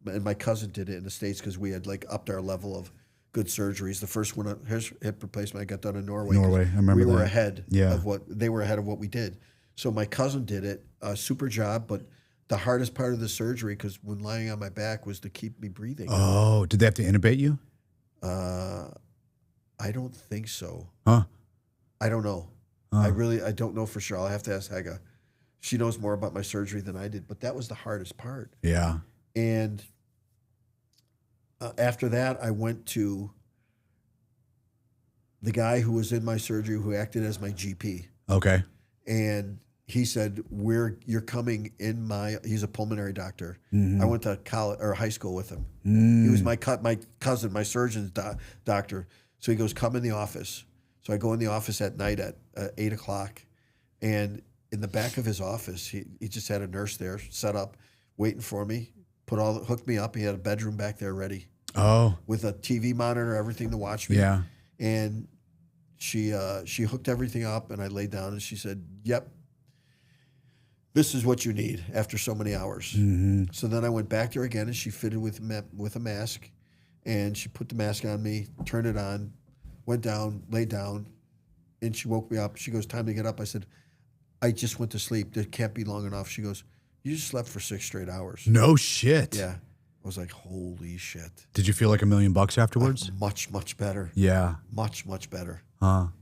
and my cousin did it in the States because we had upped our level of good surgeries. The first one, his hip replacement, I got done in Norway. I remember we were that. ahead of they were ahead of what we did. So my cousin did it, super job, but the hardest part of the surgery, because when lying on my back, was to keep me breathing. Oh, did they have to intubate you? I don't think so. Huh? I don't know. I don't know for sure. I'll have to ask Hega. She knows more about my surgery than I did, but that was the hardest part. Yeah. And after that, I went to the guy who was in my surgery, who acted as my GP. Okay. And he said, you're coming in he's a pulmonary doctor. I went to college or high school with him. He was my cousin, my surgeon's doctor. So he goes, come in the office. So I go in the office at night at 8 o'clock. And in the back of his office, he just had a nurse there set up, waiting for me, hooked me up. He had a bedroom back there ready. Oh. With a TV monitor, everything to watch me. Yeah. And she hooked everything up, and I laid down, and she said, yep, this is what you need after so many hours. So then I went back there again, and she fitted with a mask, and she put the mask on me, turned it on, went down, laid down, and she woke me up. She goes, time to get up. I said, I just went to sleep. It can't be long enough. She goes, you just slept for 6 straight hours. No shit. Yeah. I was like, holy shit. Did you feel like $1 million afterwards? Much, much better. Yeah. Much, much better.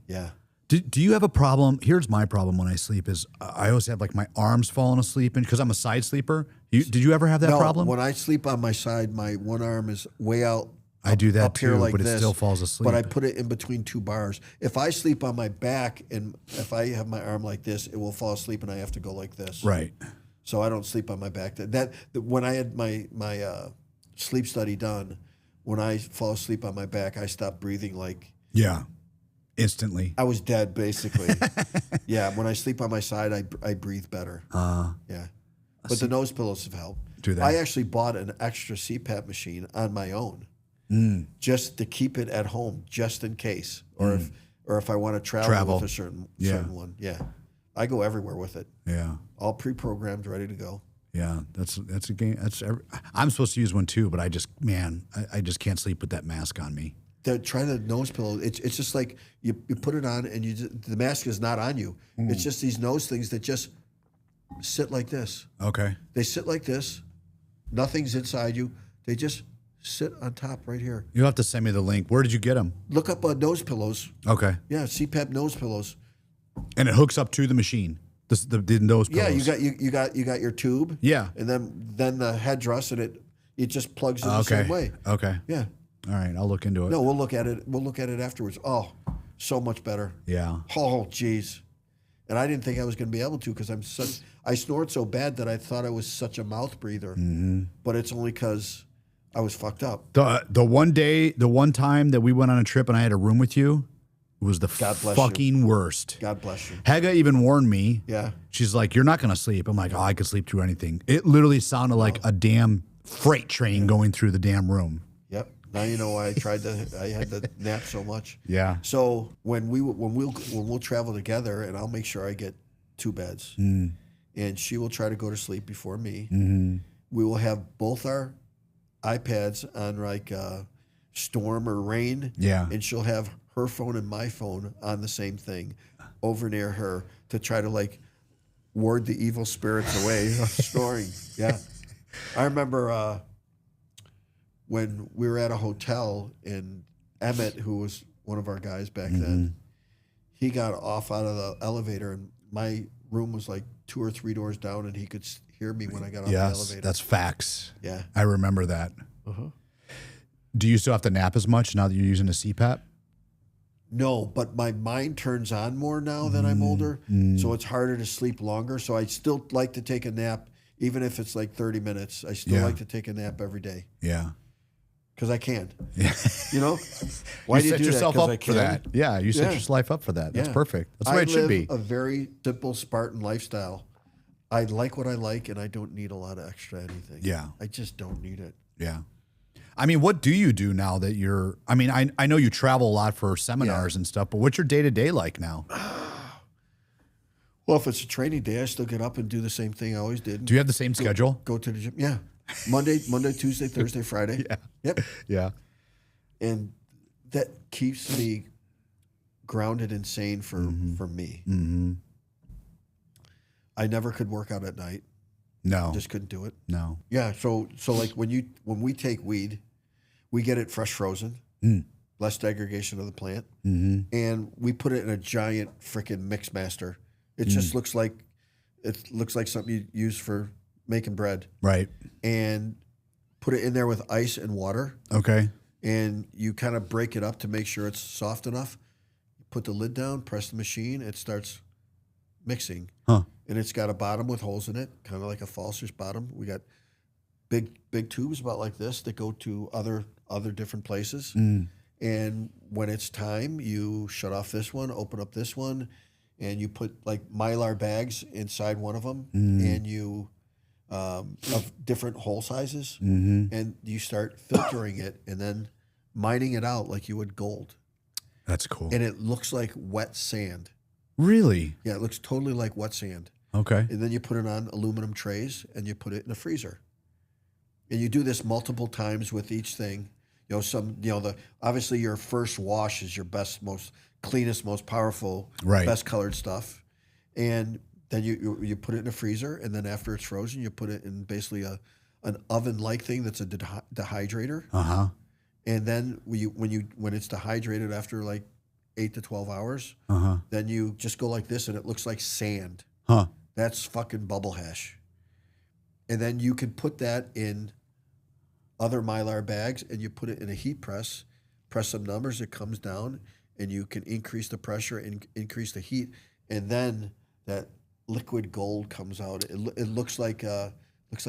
Yeah. Do you have a problem? Here's my problem when I sleep is I always have my arms falling asleep because I'm a side sleeper. Did you ever have that problem? When I sleep on my side, my one arm is way out. I do that up here too, like but this, it still falls asleep. But I put it in between 2 bars. If I sleep on my back and if I have my arm like this, it will fall asleep and I have to go like this. Right. So I don't sleep on my back. When I had my sleep study done, when I fall asleep on my back, I stop breathing instantly. I was dead, basically. Yeah, when I sleep on my side, I breathe better. Yeah. But the nose pillows have helped. Do they? I actually bought an extra CPAP machine on my own, just to keep it at home, just in case, or if I want to travel with a certain one. Yeah, I go everywhere with it. Yeah, all pre-programmed, ready to go. Yeah, that's a game. I'm supposed to use one too, but I just can't sleep with that mask on me. Try the nose pillow. It's just like you put it on and the mask is not on you. It's just these nose things that just sit like this. Okay. They sit like this. Nothing's inside you. They just sit on top right here. You'll have to send me the link. Where did you get them? Look up nose pillows. Okay. Yeah, CPAP nose pillows. And it hooks up to the machine. The nose pillows. Yeah, you got your tube. Yeah. And then the headdress, and it just plugs in the same way. Okay. Yeah. All right, I'll look into it. No, we'll look at it. We'll look at it afterwards. Oh, so much better. Yeah. Oh, geez. And I didn't think I was going to be able to because I snored so bad that I thought I was such a mouth breather. Mm-hmm. But it's only because I was fucked up. The one time that we went on a trip and I had a room with you, it was the fucking worst. God bless you. Haga even warned me. Yeah. She's like, "You're not going to sleep." I'm like, "Oh, I could sleep through anything." It literally sounded like a damn freight train going through the damn room. Yep. Now you know why I had to nap so much. Yeah. So when we'll travel together, and I'll make sure I get 2 beds, and she will try to go to sleep before me. Mm-hmm. We will have both our iPads on like storm or rain. Yeah. And she'll have her phone and my phone on the same thing, over near her, to try to like ward the evil spirits away of snoring. Yeah. I remember. When we were at a hotel, and Emmett, who was one of our guys back then, he got off out of the elevator, and my room was like 2 or 3 doors down, and he could hear me when I got off the elevator. That's facts. Yeah. I remember that. Uh-huh. Do you still have to nap as much now that you're using a CPAP? No, but my mind turns on more now that I'm older, so it's harder to sleep longer. So I still like to take a nap, even if it's like 30 minutes. I still like to take a nap every day. Yeah. Because I can. Yeah. You know? Why do you set do yourself that? up for that. Yeah, you set your life up for that. That's perfect. That's the way it should be. I live a very simple Spartan lifestyle. I like what I like, and I don't need a lot of extra anything. Yeah. I just don't need it. Yeah. I mean, what do you do now that you're, I mean, I know you travel a lot for seminars and stuff, but what's your day-to-day like now? Well, if it's a training day, I still get up and do the same thing I always did. Do you have the same schedule? Go to the gym. Yeah. Monday, Tuesday, Thursday, Friday. Yeah. Yep. Yeah. And that keeps me grounded and sane for me. Mm-hmm. I never could work out at night. No. Just couldn't do it. No. Yeah. So like when we take weed, we get it fresh frozen, less degradation of the plant, and we put it in a giant freaking mix master. It just looks like something you use for making bread. Right. And put it in there with ice and water. Okay. And you kind of break it up to make sure it's soft enough. Put the lid down, press the machine, it starts mixing. Huh. And it's got a bottom with holes in it, kind of like a Foster's bottom. We got big tubes about like this that go to other different places. And when it's time, you shut off this one, open up this one, and you put like Mylar bags inside one of them, and you of different hole sizes, and you start filtering it and then mining it out like you would gold. That's cool. And it looks like wet sand. Really? Yeah, it looks totally like wet sand. Okay. And then you put it on aluminum trays and you put it in a freezer. And you do this multiple times with each thing. Obviously your first wash is your best, most cleanest, most powerful, best colored stuff. And then you put it in a freezer, and then after it's frozen, you put it in basically an oven-like thing that's a dehydrator. Uh-huh. And then when it's dehydrated after like 8 to 12 hours, then you just go like this, and it looks like sand. Huh. That's fucking bubble hash. And then you can put that in other Mylar bags, and you put it in a heat press some numbers, it comes down, and you can increase the pressure and increase the heat, and then that liquid gold comes out. It looks like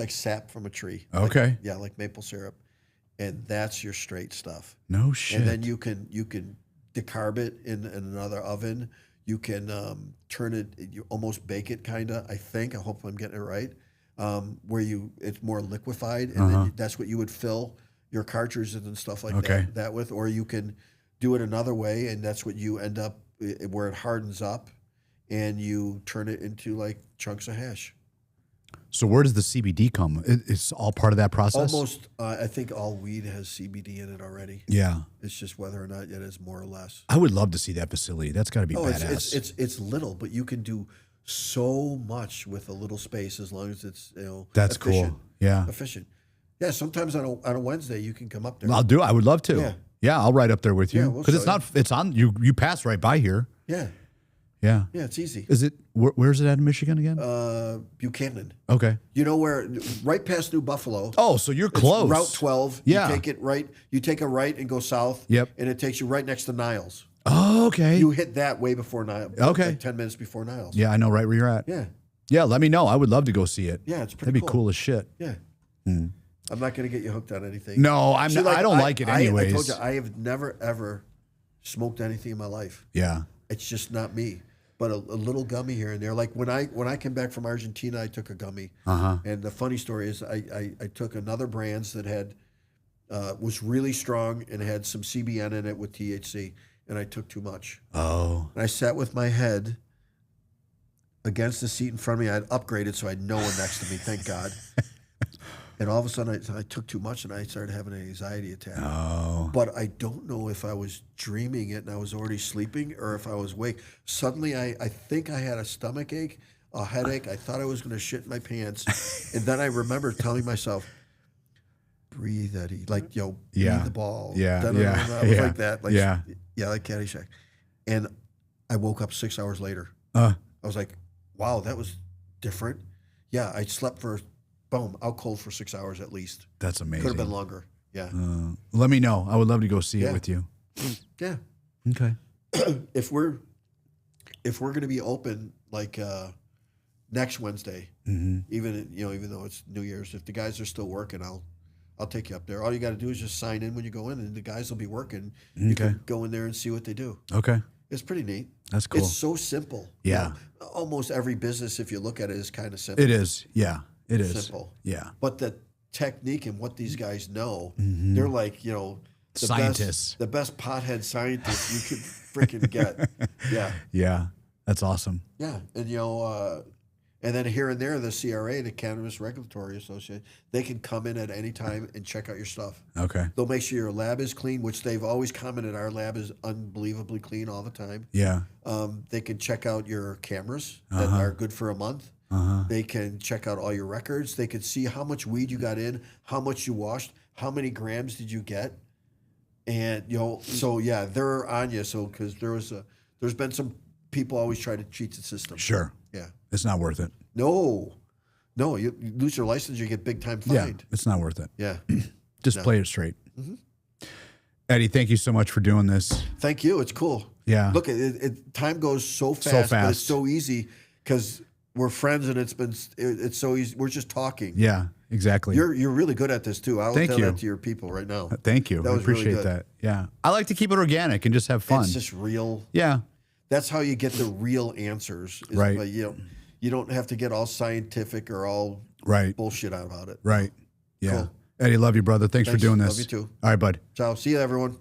sap from a tree. Okay. Like maple syrup, and that's your straight stuff. No shit. And then you can decarb it in another oven. You can turn it. You almost bake it, kinda. I think. I hope I'm getting it right. where it's more liquefied, and then that's what you would fill your cartridges and stuff like that with, or you can do it another way, and that's what you end up where it hardens up, and you turn it into like chunks of hash. So where does the CBD come? It's all part of that process? Almost, I think all weed has CBD in it already. Yeah. It's just whether or not it is more or less. I would love to see that facility. That's got to be badass. It's little, but you can do so much with a little space as long as it's That's efficient. Cool. Yeah. Efficient. Yeah, sometimes on a Wednesday you can come up there. I would love to. Yeah. Yeah, I'll ride up there with you. Because it's on, you pass right by here. Yeah. Yeah. Yeah, it's easy. Is it, where's it at in Michigan again? Buchanan. Okay. You know where, right past New Buffalo. Oh, so you're close. Route 12. Yeah. You take it right, you take a right and go south. Yep. And it takes you right next to Niles. Oh, okay. You hit that way before Niles. Okay. Like 10 minutes before Niles. Yeah, I know right where you're at. Yeah. Yeah, let me know. I would love to go see it. Yeah, it's pretty That'd be cool as shit. Yeah. I'm not going to get you hooked on anything. No, I don't like it anyways. I told you, I have never, ever smoked anything in my life. Yeah. It's just not me. But a little gummy here and there. Like when I came back from Argentina, I took a gummy. And the funny story is I took another brands that had was really strong and had some CBN in it with THC, and I took too much. Oh. And I sat with my head against the seat in front of me. I'd upgraded, so I had no one next to me, thank God. And all of a sudden, I took too much, and I started having an anxiety attack. Oh. But I don't know if I was dreaming it and I was already sleeping or if I was awake. Suddenly, I think I had a stomach ache, a headache. I thought I was going to shit my pants. And then I remember telling myself, breathe, Eddie. Like, breathe the ball. Yeah, I was like that. Like, yeah, like Caddyshack. And I woke up 6 hours later. I was like, wow, that was different. Yeah, I slept for... Boom, out cold for 6 hours at least. That's amazing. Could have been longer. Yeah. Let me know. I would love to go see it with you. Yeah. Okay. If we're going to be open like next Wednesday, even though it's New Year's, if the guys are still working, I'll take you up there. All you got to do is just sign in when you go in, and the guys will be working. You can go in there and see what they do. Okay. It's pretty neat. That's cool. It's so simple. Yeah. Almost every business, if you look at it, is kind of simple. It is. Yeah. It is simple. Yeah. But the technique and what these guys know, they're like, the scientists. The best pothead scientists you could freaking get. Yeah. Yeah. That's awesome. Yeah. And, and then here and there, the CRA, the Cannabis Regulatory Association, they can come in at any time and check out your stuff. Okay. They'll make sure your lab is clean, which they've always commented our lab is unbelievably clean all the time. Yeah. They can check out your cameras that are good for a month. They can check out all your records. They can see how much weed you got in, how much you washed, how many grams did you get, and so yeah, they're on you. So because there's been some people always try to cheat the system. Sure. Yeah. It's not worth it. No, you lose your license, you get big time fined. Yeah, it's not worth it. Yeah. Just play it straight. Eddie, thank you so much for doing this. Thank you. It's cool. Yeah. Look, time goes so fast. But it's so easy because we're friends, and it's so easy. We're just talking. Yeah, exactly. You're really good at this too. I'll tell that to your people right now. Thank you. I appreciate that. Yeah. I like to keep it organic and just have fun. It's just real. Yeah. That's how you get the real answers. Right. Like, you don't have to get all scientific or all bullshit out about it. Right. Yeah. Cool. Eddie, love you, brother. Thanks for doing this. Love you too. All right, bud. Ciao. See you, everyone.